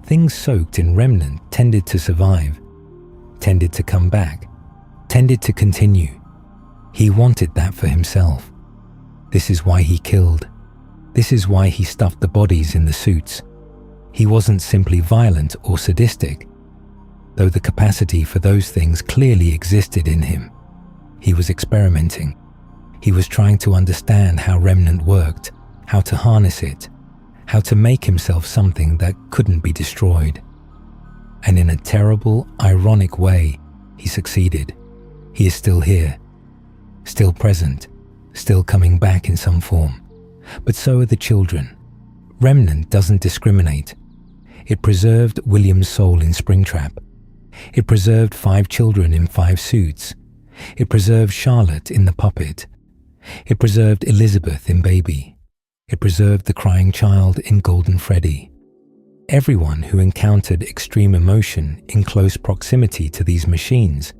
[SPEAKER 1] Things soaked in remnant tended to survive, tended to come back, tended to continue. He wanted that for himself. This is why he killed. This is why he stuffed the bodies in the suits. He wasn't simply violent or sadistic, though the capacity for those things clearly existed in him. He was experimenting. He was trying to understand how remnant worked, how to harness it, how to make himself something that couldn't be destroyed. And in a terrible, ironic way, he succeeded. He is still here, still present, still coming back in some form. But so are the children. Remnant doesn't discriminate. It preserved William's soul in Springtrap. It preserved 5 children in 5 suits. It preserved Charlotte in The Puppet. It preserved Elizabeth in Baby. It preserved the crying child in Golden Freddy. Everyone who encountered extreme emotion in close proximity to these machines,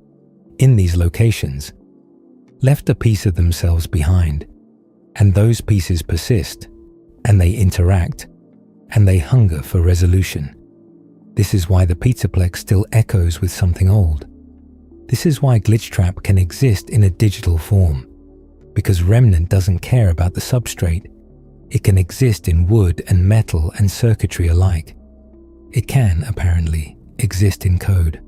[SPEAKER 1] in these locations, left a piece of themselves behind, and those pieces persist, and they interact, and they hunger for resolution. This is why the Pizzaplex still echoes with something old. This is why Glitchtrap can exist in a digital form, because Remnant doesn't care about the substrate. It can exist in wood and metal and circuitry alike. It can, apparently, exist in code.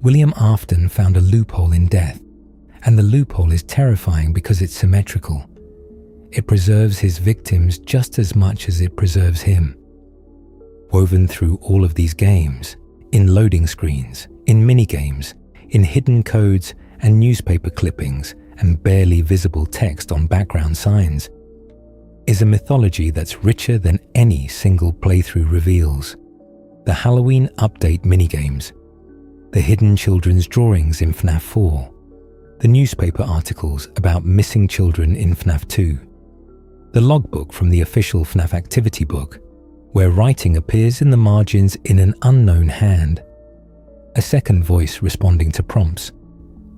[SPEAKER 1] William Afton found a loophole in death, and the loophole is terrifying because it's symmetrical. It preserves his victims just as much as it preserves him. Woven through all of these games, in loading screens, in minigames, in hidden codes and newspaper clippings and barely visible text on background signs, is a mythology that's richer than any single playthrough reveals. The Halloween update minigames, the hidden children's drawings in FNAF 4, the newspaper articles about missing children in FNAF 2, the logbook from the official FNAF activity book, where writing appears in the margins in an unknown hand, a second voice responding to prompts,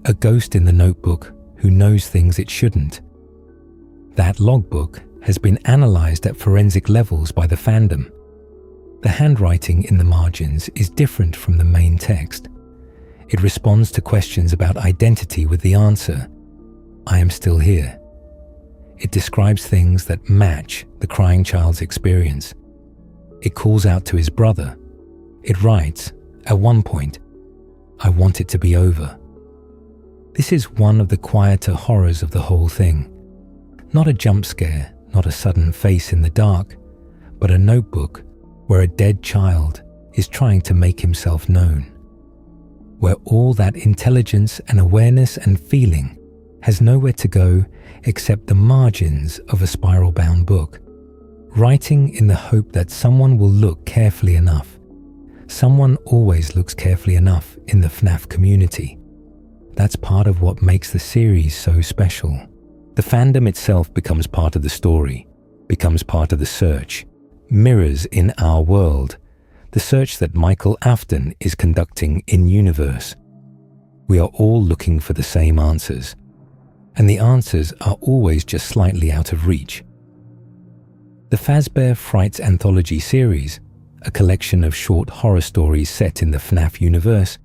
[SPEAKER 1] a ghost in the notebook who knows things it shouldn't. That logbook has been analysed at forensic levels by the fandom. The handwriting in the margins is different from the main text. It responds to questions about identity with the answer, "I am still here." It describes things that match the crying child's experience. It calls out to his brother. It writes, at one point, "I want it to be over." This is one of the quieter horrors of the whole thing. Not a jump scare, not a sudden face in the dark, but a notebook where a dead child is trying to make himself known, where all that intelligence and awareness and feeling has nowhere to go except the margins of a spiral-bound book, writing in the hope that someone will look carefully enough. Someone always looks carefully enough in the FNAF community. That's part of what makes the series so special. The fandom itself becomes part of the story, becomes part of the search, mirrors in our world, the search that Michael Afton is conducting in-universe. We are all looking for the same answers, and the answers are always just slightly out of reach. The Fazbear Frights anthology series a collection of short horror stories set in the FNAF universe,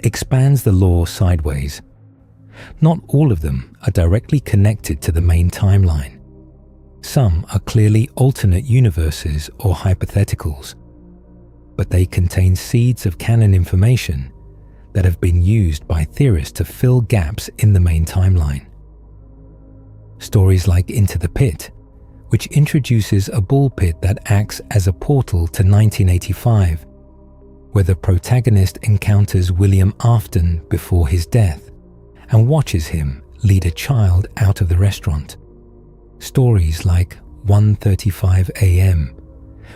[SPEAKER 1] expands the lore sideways. Not all of them are directly connected to the main timeline. Some are clearly alternate universes or hypotheticals, but they contain seeds of canon information that have been used by theorists to fill gaps in the main timeline. Stories like Into the Pit, which introduces a ball pit that acts as a portal to 1985, where the protagonist encounters William Afton before his death and watches him lead a child out of the restaurant. Stories like 1:35 a.m.,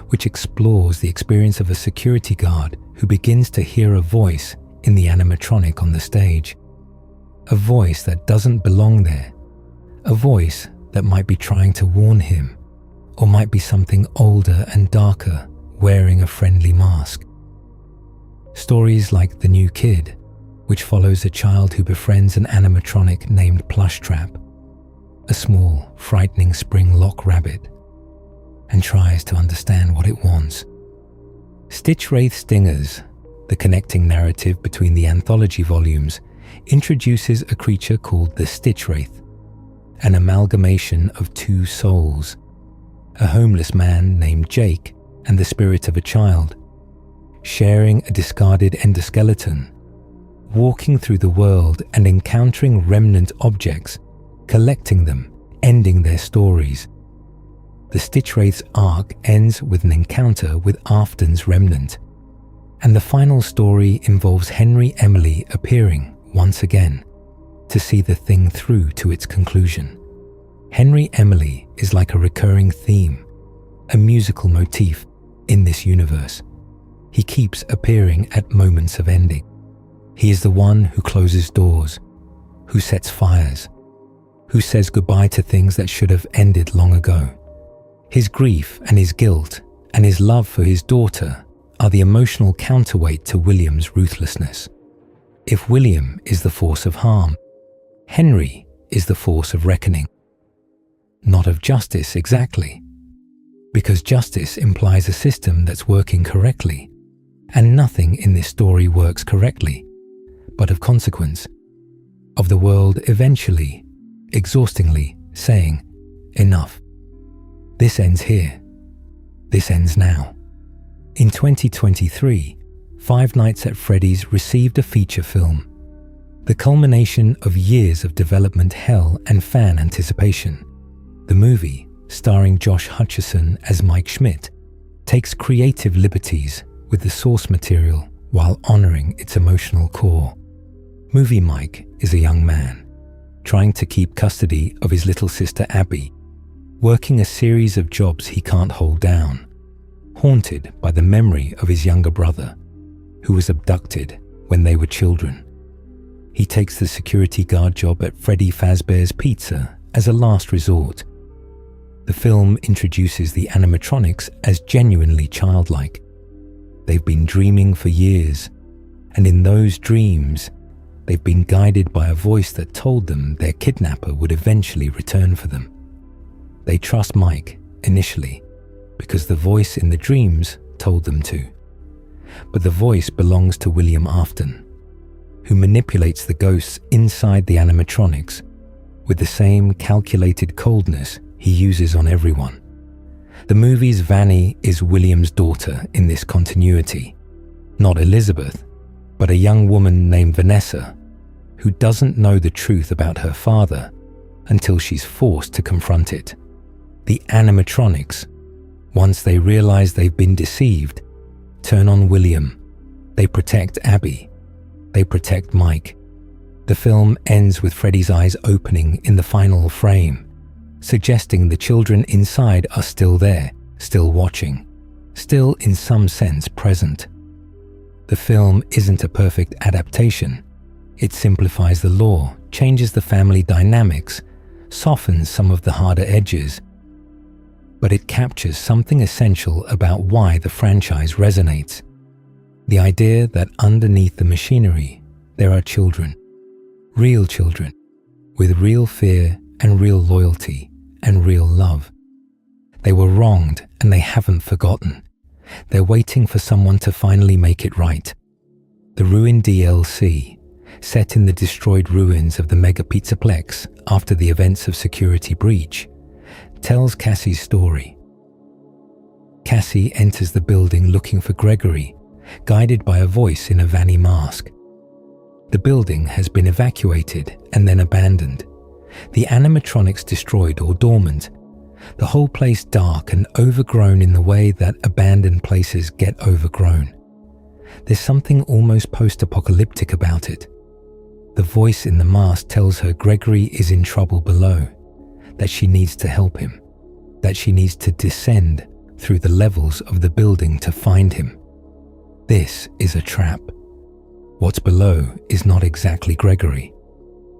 [SPEAKER 1] which explores the experience of a security guard who begins to hear a voice in the animatronic on the stage. A voice that doesn't belong there. A voice that might be trying to warn him, or might be something older and darker wearing a friendly mask. Stories like The New Kid, which follows a child who befriends an animatronic named Plushtrap, a small, frightening springlock rabbit, and tries to understand what it wants. Stitch Wraith Stingers, the connecting narrative between the anthology volumes, introduces a creature called the Stitch Wraith, an amalgamation of two souls, a homeless man named Jake and the spirit of a child, sharing a discarded endoskeleton, walking through the world and encountering remnant objects, collecting them, ending their stories. The Stitch Wraith's arc ends with an encounter with Afton's remnant, and the final story involves Henry Emily appearing once again to see the thing through to its conclusion. Henry Emily is like a recurring theme, a musical motif in this universe. He keeps appearing at moments of ending. He is the one who closes doors, who sets fires, who says goodbye to things that should have ended long ago. His grief and his guilt and his love for his daughter are the emotional counterweight to William's ruthlessness. If William is the force of harm, Henry is the force of reckoning. Not of justice exactly, because justice implies a system that's working correctly, and nothing in this story works correctly, but of consequence, of the world eventually, exhaustingly saying, enough. This ends here. This ends now. In 2023, Five Nights at Freddy's received a feature film, the culmination of years of development hell and fan anticipation. The movie, starring Josh Hutcherson as Mike Schmidt, takes creative liberties with the source material while honoring its emotional core. Movie Mike is a young man, trying to keep custody of his little sister Abby, working a series of jobs he can't hold down, haunted by the memory of his younger brother, who was abducted when they were children. He takes the security guard job at Freddy Fazbear's Pizza as a last resort. The film introduces the animatronics as genuinely childlike. They've been dreaming for years, and in those dreams, they've been guided by a voice that told them their kidnapper would eventually return for them. They trust Mike initially because the voice in the dreams told them to. But the voice belongs to William Afton, who manipulates the ghosts inside the animatronics with the same calculated coldness he uses on everyone. The movie's Vanny is William's daughter in this continuity, not Elizabeth, but a young woman named Vanessa, who doesn't know the truth about her father until she's forced to confront it. The animatronics, once they realize they've been deceived, turn on William. They protect Abby. They protect Mike. The film ends with Freddy's eyes opening in the final frame, suggesting the children inside are still there, still watching, still in some sense present. The film isn't a perfect adaptation. It simplifies the lore, changes the family dynamics, softens some of the harder edges, but it captures something essential about why the franchise resonates. The idea that underneath the machinery, there are children, real children, with real fear and real loyalty and real love. They were wronged and they haven't forgotten. They're waiting for someone to finally make it right. The ruined DLC, set in the destroyed ruins of the Mega Pizzaplex after the events of Security Breach, tells Cassie's story. Cassie enters the building looking for Gregory, guided by a voice in a Vanny mask. The building has been evacuated and then abandoned. The animatronics destroyed or dormant. The whole place dark and overgrown in the way that abandoned places get overgrown. There's something almost post-apocalyptic about it. The voice in the mask tells her Gregory is in trouble below, that she needs to help him, that she needs to descend through the levels of the building to find him. This is a trap. What's below is not exactly Gregory.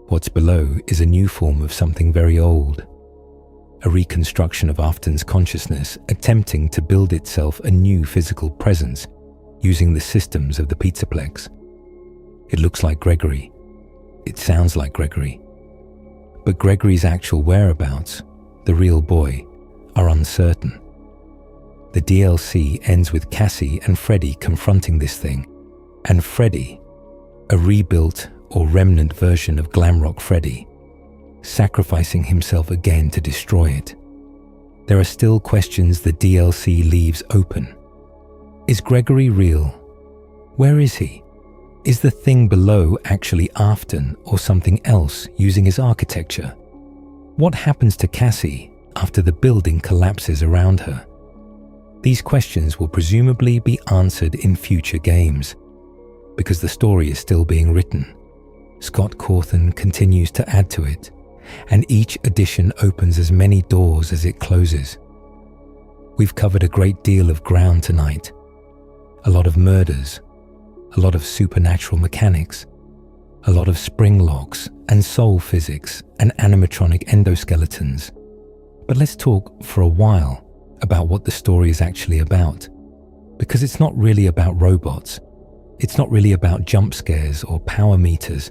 [SPEAKER 1] What's below is a new form of something very old. A reconstruction of Afton's consciousness attempting to build itself a new physical presence using the systems of the Pizzaplex. It looks like Gregory. It sounds like Gregory. But Gregory's actual whereabouts, the real boy, are uncertain. The DLC ends with Cassie and Freddy confronting this thing, and Freddy, a rebuilt or remnant version of Glamrock Freddy, sacrificing himself again to destroy it. There are still questions the DLC leaves open. Is Gregory real? Where is he? Is the thing below actually Afton or something else using his architecture? What happens to Cassie after the building collapses around her? These questions will presumably be answered in future games, because the story is still being written. Scott Cawthon continues to add to it, and each edition opens as many doors as it closes. We've covered a great deal of ground tonight. A lot of murders, a lot of supernatural mechanics, a lot of springlocks and soul physics and animatronic endoskeletons. But let's talk for a while about what the story is actually about, because it's not really about robots. It's not really about jump scares or power meters.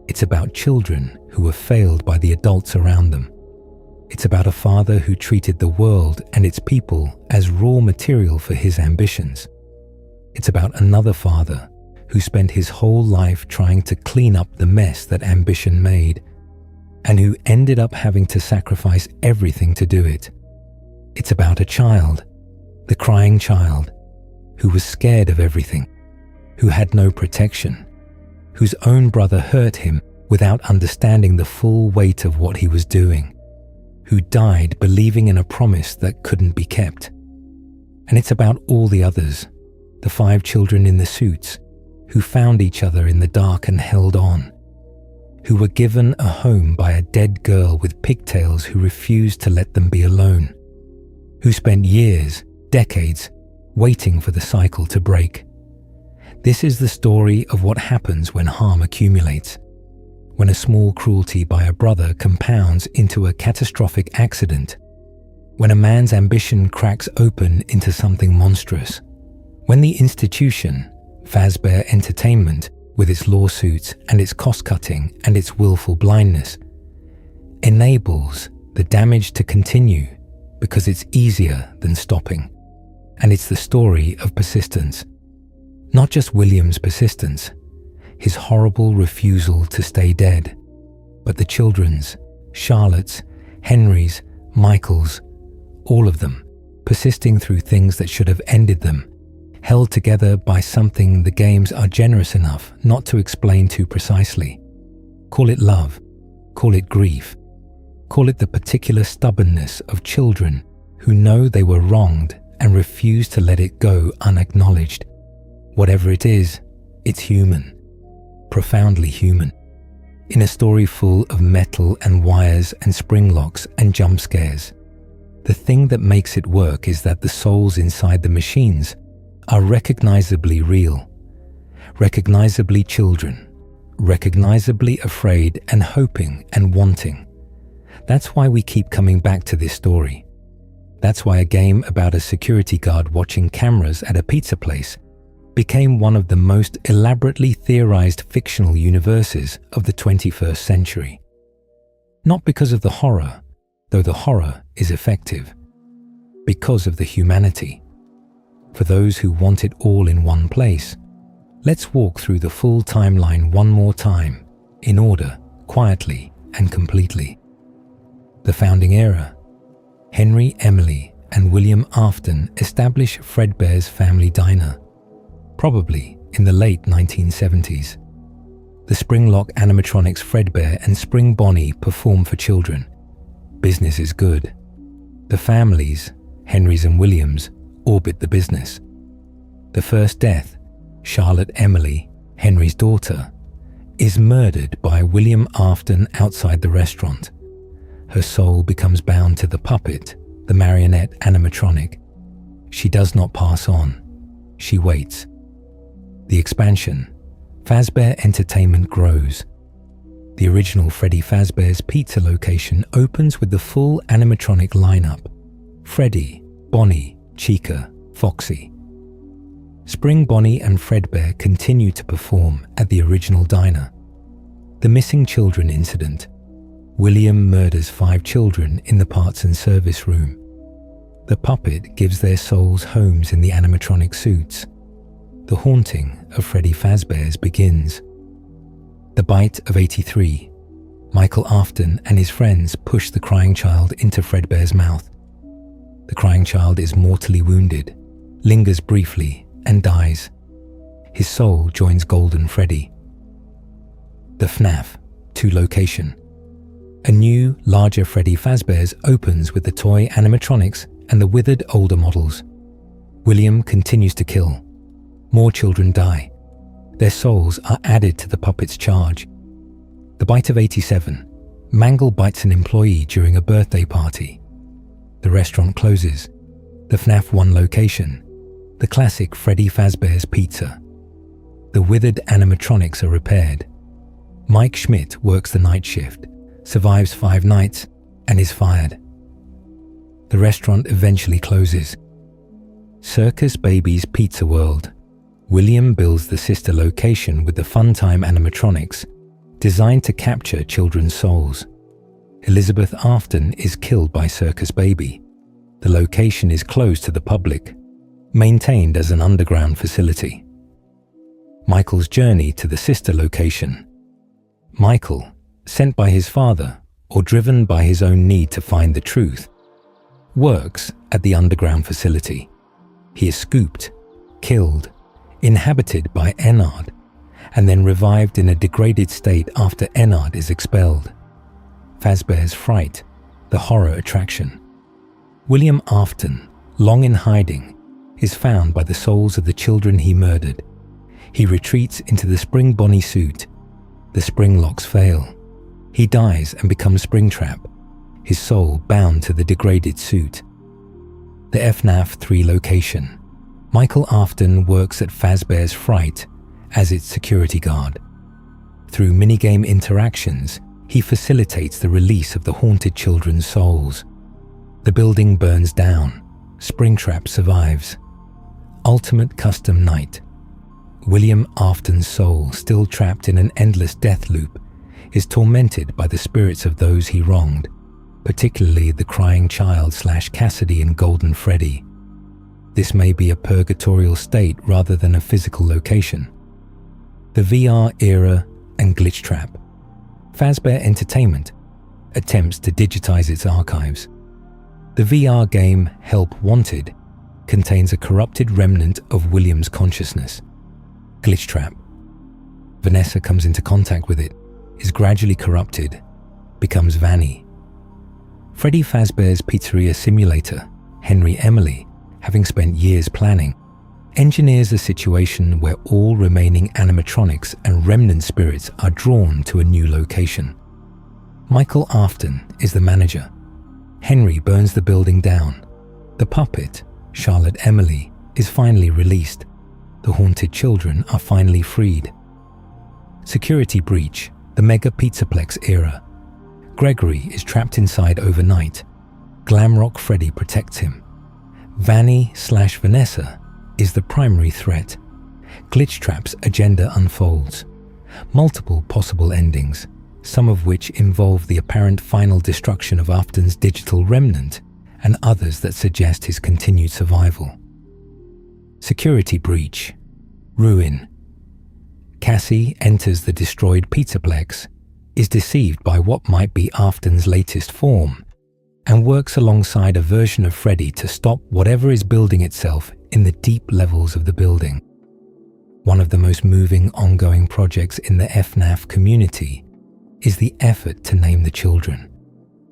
[SPEAKER 1] It's about children who were failed by the adults around them. It's about a father who treated the world and its people as raw material for his ambitions. It's about another father who spent his whole life trying to clean up the mess that ambition made, and who ended up having to sacrifice everything to do it. It's about a child, the crying child, who was scared of everything, who had no protection, whose own brother hurt him without understanding the full weight of what he was doing, who died believing in a promise that couldn't be kept. And it's about all the others, the 5 children in the suits, who found each other in the dark and held on, who were given a home by a dead girl with pigtails who refused to let them be alone, who spent years, decades, waiting for the cycle to break. This is the story of what happens when harm accumulates, when a small cruelty by a brother compounds into a catastrophic accident, when a man's ambition cracks open into something monstrous, when the institution, Fazbear Entertainment, with its lawsuits and its cost-cutting and its willful blindness, enables the damage to continue because it's easier than stopping. And it's the story of persistence. Not just William's persistence, his horrible refusal to stay dead, but the children's, Charlotte's, Henry's, Michael's, all of them, persisting through things that should have ended them, held together by something the games are generous enough not to explain too precisely. Call it love, call it grief, call it the particular stubbornness of children who know they were wronged and refuse to let it go unacknowledged. Whatever it is, it's human, profoundly human. In a story full of metal and wires and springlocks and jump scares, the thing that makes it work is that the souls inside the machines are recognizably real, recognizably children, recognizably afraid and hoping and wanting. That's why we keep coming back to this story. That's why a game about a security guard watching cameras at a pizza place became one of the most elaborately theorized fictional universes of the 21st century. Not because of the horror, though the horror is effective, because of the humanity. For those who want it all in one place, let's walk through the full timeline one more time, in order, quietly and completely. The founding era. Henry, Emily, and William Afton establish Fredbear's family diner, probably in the late 1970s. The springlock animatronics Fredbear and Spring Bonnie perform for children. Business is good. The families, Henrys and Williams, orbit the business. The first death, Charlotte Emily, Henry's daughter, is murdered by William Afton outside the restaurant. Her soul becomes bound to the puppet, the marionette animatronic. She does not pass on. She waits. The expansion. Fazbear Entertainment grows. The original Freddy Fazbear's Pizza location opens with the full animatronic lineup: Freddy, Bonnie, Chica, Foxy. Spring Bonnie and Fredbear continue to perform at the original diner. The missing children incident. William murders 5 children in the parts and service room. The puppet gives their souls homes in the animatronic suits. The haunting of Freddy Fazbear's begins. The bite of 83. Michael Afton and his friends push the crying child into Fredbear's mouth. The crying child is mortally wounded, lingers briefly, and dies. His soul joins Golden Freddy. The FNAF 2 location. A new, larger Freddy Fazbear's opens with the toy animatronics and the withered older models. William continues to kill. More children die. Their souls are added to the puppet's charge. The bite of 87. Mangle bites an employee during a birthday party. The restaurant closes. The FNAF 1 location. The classic Freddy Fazbear's Pizza. The withered animatronics are repaired. Mike Schmidt works the night shift, survives 5 nights, and is fired. The restaurant eventually closes. Circus Baby's Pizza World. William builds the sister location with the Funtime animatronics, designed to capture children's souls. Elizabeth Afton is killed by Circus Baby. The location is closed to the public, maintained as an underground facility. Michael's journey to the sister location. Michael, sent by his father or driven by his own need to find the truth, works at the underground facility. He is scooped, killed, inhabited by Ennard, and then revived in a degraded state after Ennard is expelled. Fazbear's Fright, the horror attraction. William Afton, long in hiding, is found by the souls of the children he murdered. He retreats into the Spring Bonnie suit. The spring locks fail. He dies and becomes Springtrap, his soul bound to the degraded suit. The FNAF 3 location. Michael Afton works at Fazbear's Fright as its security guard. Through minigame interactions, he facilitates the release of the haunted children's souls. The building burns down. Springtrap survives. Ultimate Custom Night. William Afton's soul, still trapped in an endless death loop, is tormented by the spirits of those he wronged, particularly the crying child / Cassidy and Golden Freddy. This may be a purgatorial state rather than a physical location. The VR era and Glitch Trap. Fazbear Entertainment attempts to digitize its archives. The VR game Help Wanted contains a corrupted remnant of William's consciousness. Glitch Trap. Vanessa comes into contact with it, is gradually corrupted, becomes Vanny. Freddy Fazbear's Pizzeria Simulator, Henry Emily, having spent years planning, engineers a situation where all remaining animatronics and remnant spirits are drawn to a new location. Michael Afton is the manager. Henry burns the building down. The puppet, Charlotte Emily, is finally released. The haunted children are finally freed. Security breach, the Mega Pizzaplex era. Gregory is trapped inside overnight. Glamrock Freddy protects him. Vanny / Vanessa is the primary threat. Glitch Trap's agenda unfolds. Multiple possible endings, some of which involve the apparent final destruction of Afton's digital remnant and others that suggest his continued survival. security breach, ruin. Cassie enters the destroyed pizzaplex, is deceived by what might be Afton's latest form, and works alongside a version of Freddy to stop whatever is building itself in the deep levels of the building. One of the most moving ongoing projects in the FNAF community is the effort to name the children,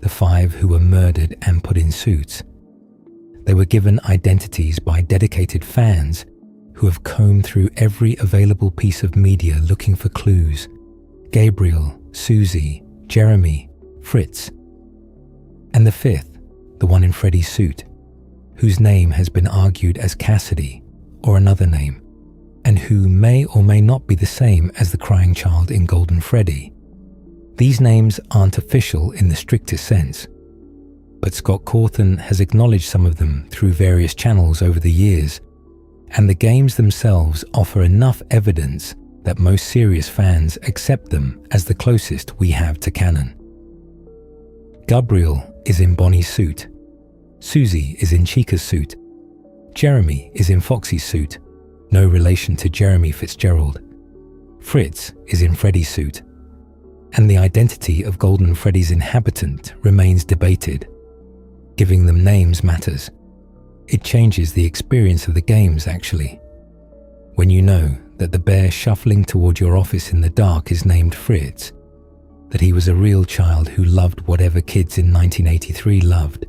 [SPEAKER 1] the 5 who were murdered and put in suits. They were given identities by dedicated fans who have combed through every available piece of media looking for clues. Gabriel, Susie, Jeremy, Fritz. And the 5th, the one in Freddy's suit, whose name has been argued as Cassidy or another name, and who may or may not be the same as the crying child in Golden Freddy. These names aren't official in the strictest sense, but Scott Cawthon has acknowledged some of them through various channels over the years, and the games themselves offer enough evidence that most serious fans accept them as the closest we have to canon. Gabriel is in Bonnie's suit, Susie is in Chica's suit, Jeremy is in Foxy's suit, no relation to Jeremy Fitzgerald, Fritz is in Freddy's suit, and the identity of Golden Freddy's inhabitant remains debated. Giving them names matters. It changes the experience of the games, actually. When you know that the bear shuffling toward your office in the dark is named Fritz, that he was a real child who loved whatever kids in 1983 loved,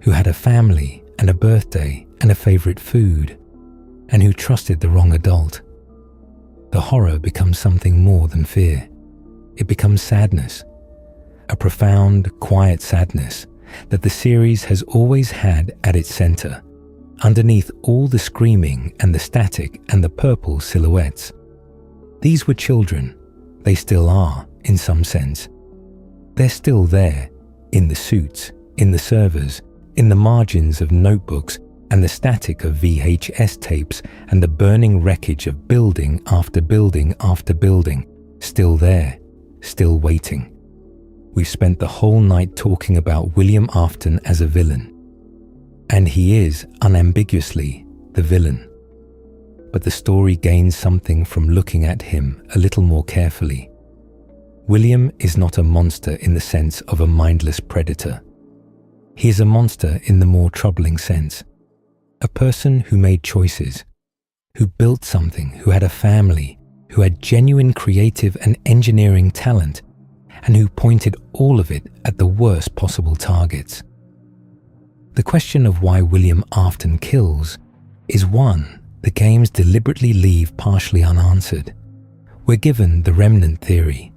[SPEAKER 1] who had a family and a birthday and a favorite food, and who trusted the wrong adult. The horror becomes something more than fear. It becomes sadness, a profound, quiet sadness that the series has always had at its center, underneath all the screaming and the static and the purple silhouettes. These were children. They still are, in some sense. They're still there, in the suits, in the servers, in the margins of notebooks and the static of VHS tapes and the burning wreckage of building after building after building, still there, still waiting. We've spent the whole night talking about William Afton as a villain. And he is, unambiguously, the villain. But the story gains something from looking at him a little more carefully. William is not a monster in the sense of a mindless predator. He is a monster in the more troubling sense. A person who made choices, who built something, who had a family, who had genuine creative and engineering talent, and who pointed all of it at the worst possible targets. The question of why William Afton kills is one the games deliberately leave partially unanswered. We're given the remnant theory.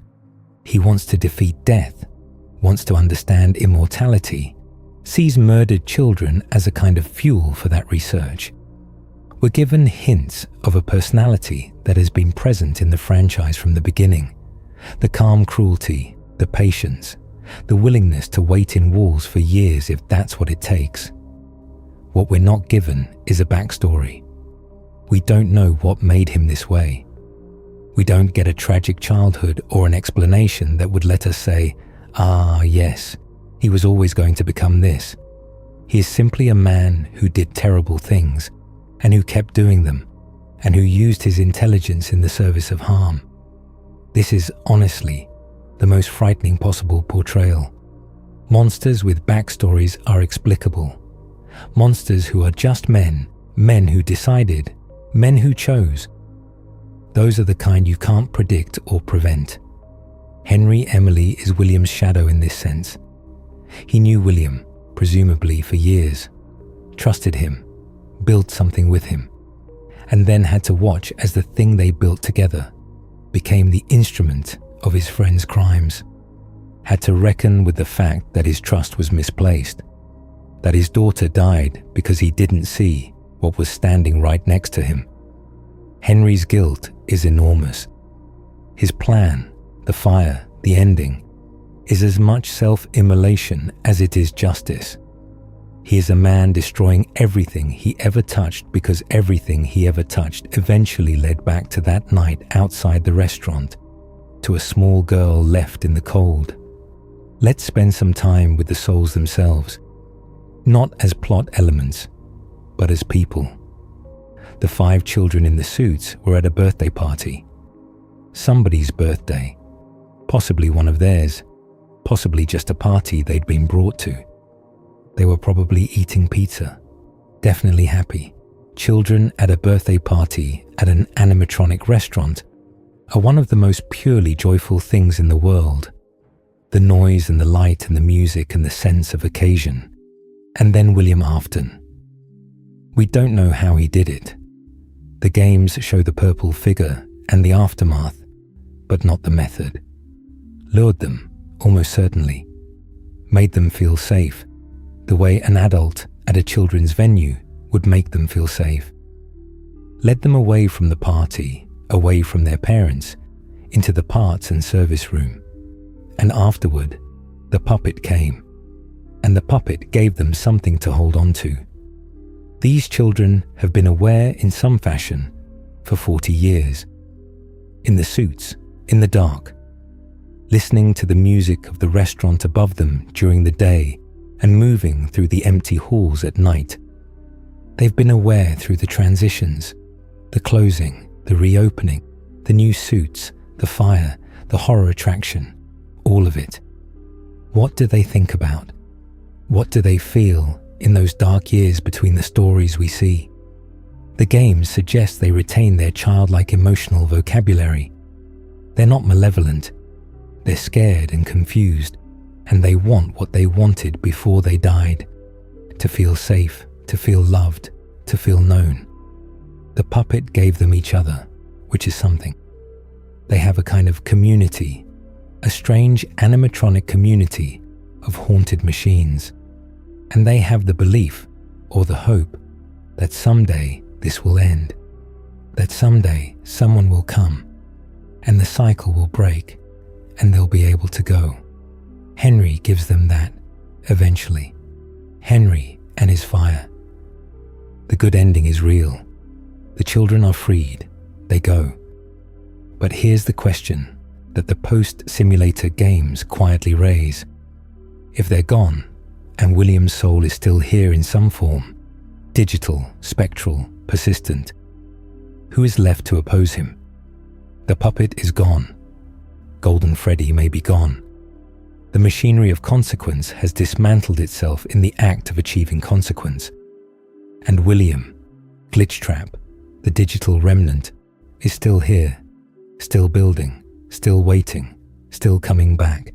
[SPEAKER 1] He wants to defeat death, wants to understand immortality, sees murdered children as a kind of fuel for that research. We're given hints of a personality that has been present in the franchise from the beginning. The calm cruelty, the patience, the willingness to wait in walls for years if that's what it takes. What we're not given is a backstory. We don't know what made him this way. We don't get a tragic childhood or an explanation that would let us say, yes, he was always going to become this. He is simply a man who did terrible things and who kept doing them and who used his intelligence in the service of harm. This is honestly the most frightening possible portrayal. Monsters with backstories are explicable. Monsters who are just men, men who decided, men who chose. Those are the kind you can't predict or prevent. Henry Emily is William's shadow in this sense. He knew William, presumably for years, trusted him, built something with him, and then had to watch as the thing they built together became the instrument of his friend's crimes, had to reckon with the fact that his trust was misplaced, that his daughter died because he didn't see what was standing right next to him. Henry's guilt is enormous. His plan, the fire, the ending, is as much self-immolation as it is justice. He is a man destroying everything he ever touched because everything he ever touched eventually led back to that night outside the restaurant, to a small girl left in the cold. Let's spend some time with the souls themselves, not as plot elements, but as people. The 5 children in the suits were at a birthday party. Somebody's birthday. Possibly one of theirs. Possibly just a party they'd been brought to. They were probably eating pizza. Definitely happy. Children at a birthday party at an animatronic restaurant are one of the most purely joyful things in the world. The noise and the light and the music and the sense of occasion. And then William Afton. We don't know how he did it. The games show the purple figure and the aftermath, but not the method. Lured them, almost certainly. Made them feel safe, the way an adult at a children's venue would make them feel safe. Led them away from the party, away from their parents, into the parts and service room. And afterward, the puppet came, and the puppet gave them something to hold on to. These children have been aware in some fashion for 40 years. In the suits, in the dark, listening to the music of the restaurant above them during the day and moving through the empty halls at night. They've been aware through the transitions, the closing, the reopening, the new suits, the fire, the horror attraction, all of it. What do they think about? What do they feel in those dark years between the stories we see? The games suggest they retain their childlike emotional vocabulary. They're not malevolent. They're scared and confused, and they want what they wanted before they died. To feel safe, to feel loved, to feel known. The puppet gave them each other, which is something. They have a kind of community, a strange animatronic community of haunted machines. And they have the belief, or the hope, that someday this will end. That someday someone will come, and the cycle will break, and they'll be able to go. Henry gives them that, eventually. Henry and his fire. The good ending is real. The children are freed. They go. But here's the question that the post-simulator games quietly raise. If they're gone, and William's soul is still here in some form, digital, spectral, persistent, who is left to oppose him? The puppet is gone. Golden Freddy may be gone. The machinery of consequence has dismantled itself in the act of achieving consequence. And William, Glitchtrap, the digital remnant, is still here, still building, still waiting, still coming back.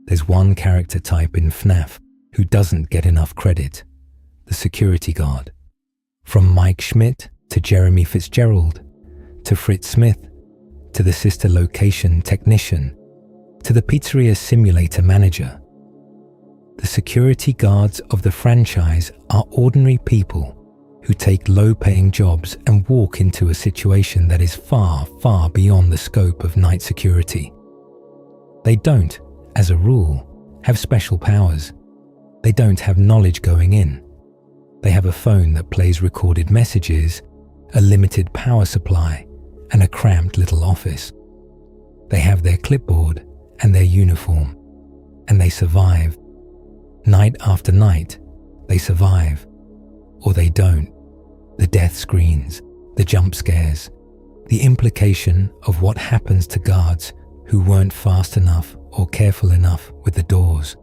[SPEAKER 1] There's one character type in FNAF who doesn't get enough credit, the security guard. From Mike Schmidt to Jeremy Fitzgerald, to Fritz Smith, to the sister location technician, to the pizzeria simulator manager. The security guards of the franchise are ordinary people who take low-paying jobs and walk into a situation that is far, far beyond the scope of night security. They don't, as a rule, have special powers. They don't have knowledge going in. They have a phone that plays recorded messages, a limited power supply, and a cramped little office. They have their clipboard and their uniform, and they survive. Night after night, they survive. Or they don't. The death screens, the jump scares, the implication of what happens to guards who weren't fast enough or careful enough with the doors.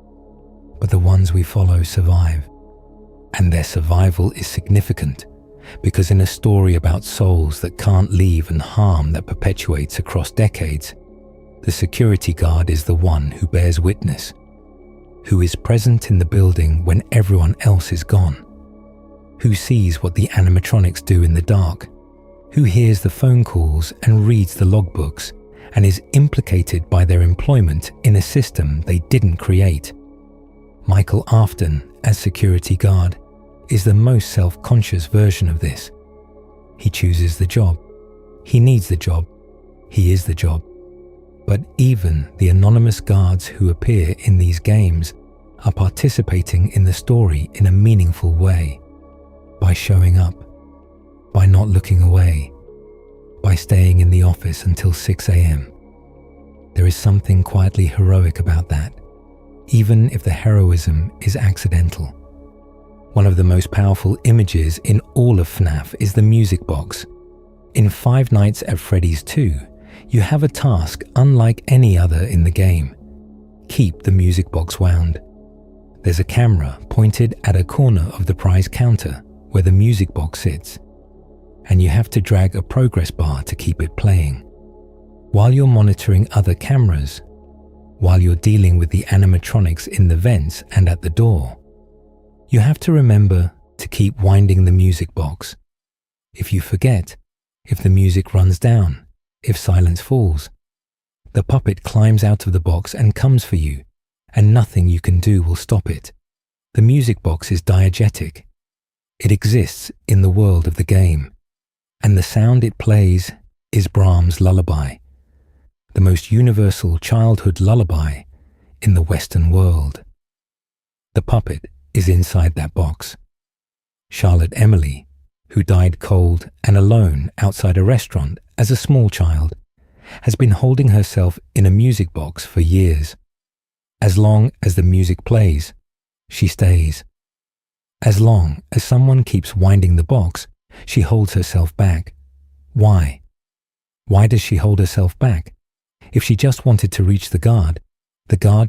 [SPEAKER 1] But the ones we follow survive. And their survival is significant, because in a story about souls that can't leave and harm that perpetuates across decades, the security guard is the one who bears witness, who is present in the building when everyone else is gone, who sees what the animatronics do in the dark, who hears the phone calls and reads the logbooks and is implicated by their employment in a system they didn't create. Michael Afton, as security guard, is the most self-conscious version of this. He chooses the job. He needs the job. He is the job. But even the anonymous guards who appear in these games are participating in the story in a meaningful way, by showing up, by not looking away, by staying in the office until 6 a.m. There is something quietly heroic about that, even if the heroism is accidental. One of the most powerful images in all of FNAF is the music box. In Five Nights at Freddy's 2, you have a task unlike any other in the game. Keep the music box wound. There's a camera pointed at a corner of the prize counter where the music box sits, and you have to drag a progress bar to keep it playing. While you're monitoring other cameras, while you're dealing with the animatronics in the vents and at the door, you have to remember to keep winding the music box. If you forget, if the music runs down, if silence falls, the puppet climbs out of the box and comes for you, and nothing you can do will stop it. The music box is diegetic. It exists in the world of the game, and the sound it plays is Brahms' lullaby, the most universal childhood lullaby in the Western world. The puppet is inside that box. Charlotte Emily, who died cold and alone outside a restaurant as a small child, has been holding herself in a music box for years. As long as the music plays, she stays. As long as someone keeps winding the box, she holds herself back. Why? Why does she hold herself back? If she just wanted to reach the guard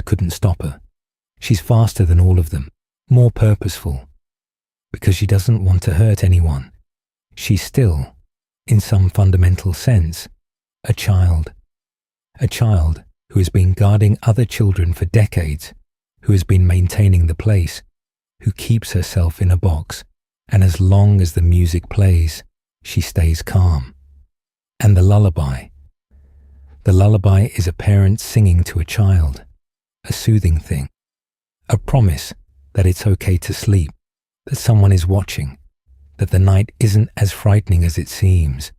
[SPEAKER 1] couldn't stop her. She's faster than all of them, more purposeful. Because she doesn't want to hurt anyone. She's still, in some fundamental sense, a child. A child who has been guarding other children for decades, who has been maintaining the place, who keeps herself in a box, and as long as the music plays, she stays calm. And the lullaby. The lullaby is a parent singing to a child, a soothing thing, a promise that it's okay to sleep, that someone is watching, that the night isn't as frightening as it seems.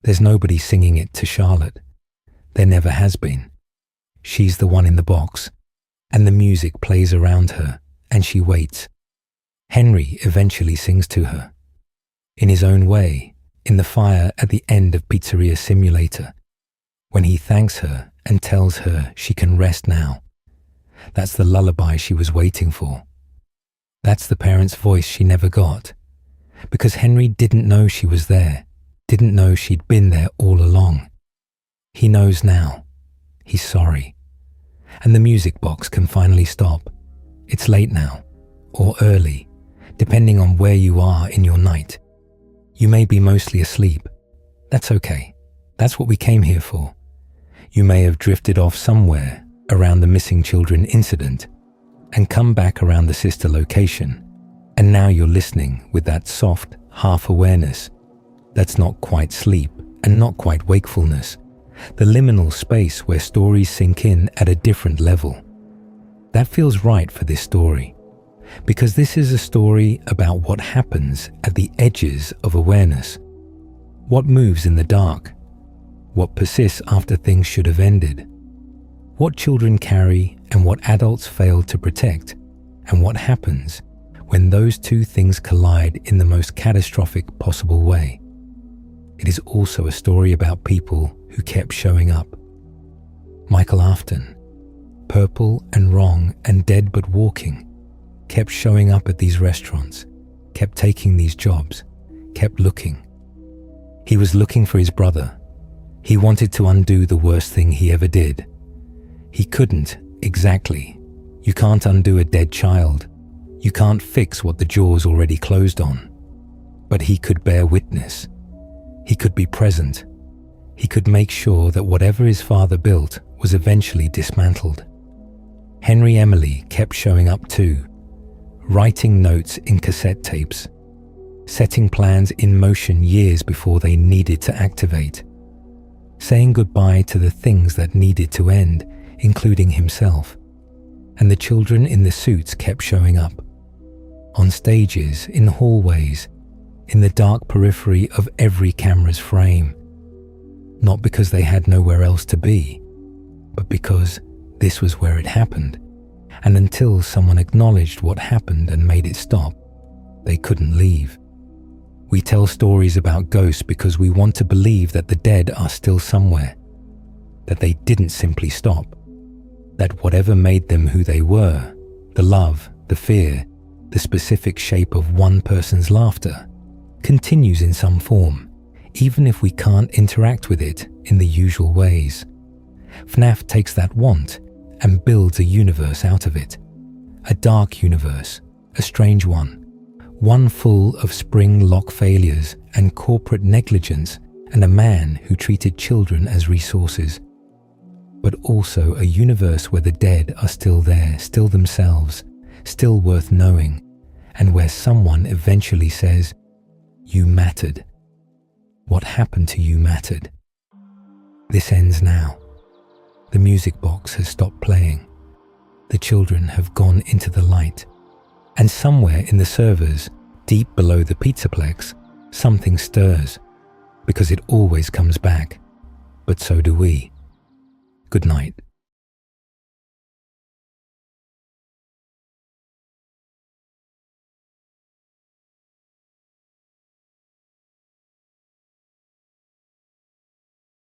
[SPEAKER 1] There's nobody singing it to Charlotte. There never has been. She's the one in the box, and the music plays around her, and she waits. Henry eventually sings to her. In his own way, in the fire at the end of Pizzeria Simulator, when he thanks her and tells her she can rest now. That's the lullaby she was waiting for. That's the parent's voice she never got, because Henry didn't know she was there, didn't know she'd been there all along. He knows now. He's sorry. And the music box can finally stop. It's late now, or early, depending on where you are in your night. You may be mostly asleep. That's okay. That's what we came here for. You may have drifted off somewhere around the missing children incident and come back around the sister location, and now you're listening with that soft half-awareness that's not quite sleep and not quite wakefulness, the liminal space where stories sink in at a different level. That feels right for this story, because this is a story about what happens at the edges of awareness, what moves in the dark, what persists after things should have ended, what children carry and what adults fail to protect, and what happens when those two things collide in the most catastrophic possible way. It is also a story about people who kept showing up. Michael Afton, purple and wrong and dead but walking, kept showing up at these restaurants, kept taking these jobs, kept looking. He was looking for his brother. He wanted to undo the worst thing he ever did. He couldn't, exactly. You can't undo a dead child. You can't fix what the jaw's already closed on. But he could bear witness. He could be present. He could make sure that whatever his father built was eventually dismantled. Henry Emily kept showing up too, writing notes in cassette tapes, setting plans in motion years before they needed to activate, saying goodbye to the things that needed to end, including himself. And the children in the suits kept showing up, on stages, in hallways, in the dark periphery of every camera's frame, not because they had nowhere else to be, but because this was where it happened, and until someone acknowledged what happened and made it stop, they couldn't leave. We tell stories about ghosts because we want to believe that the dead are still somewhere, that they didn't simply stop, that whatever made them who they were, the love, the fear, the specific shape of one person's laughter continues in some form, even if we can't interact with it in the usual ways. FNAF takes that want and builds a universe out of it. A dark universe, a strange one full of springlock failures and corporate negligence, and a man who treated children as resources. But also a universe where the dead are still there, still themselves, still worth knowing, and where someone eventually says, "You mattered. What happened to you mattered." This ends now. The music box has stopped playing. The children have gone into the light. And somewhere in the servers, deep below the pizzaplex, something stirs, because it always comes back. But so do we. Good night.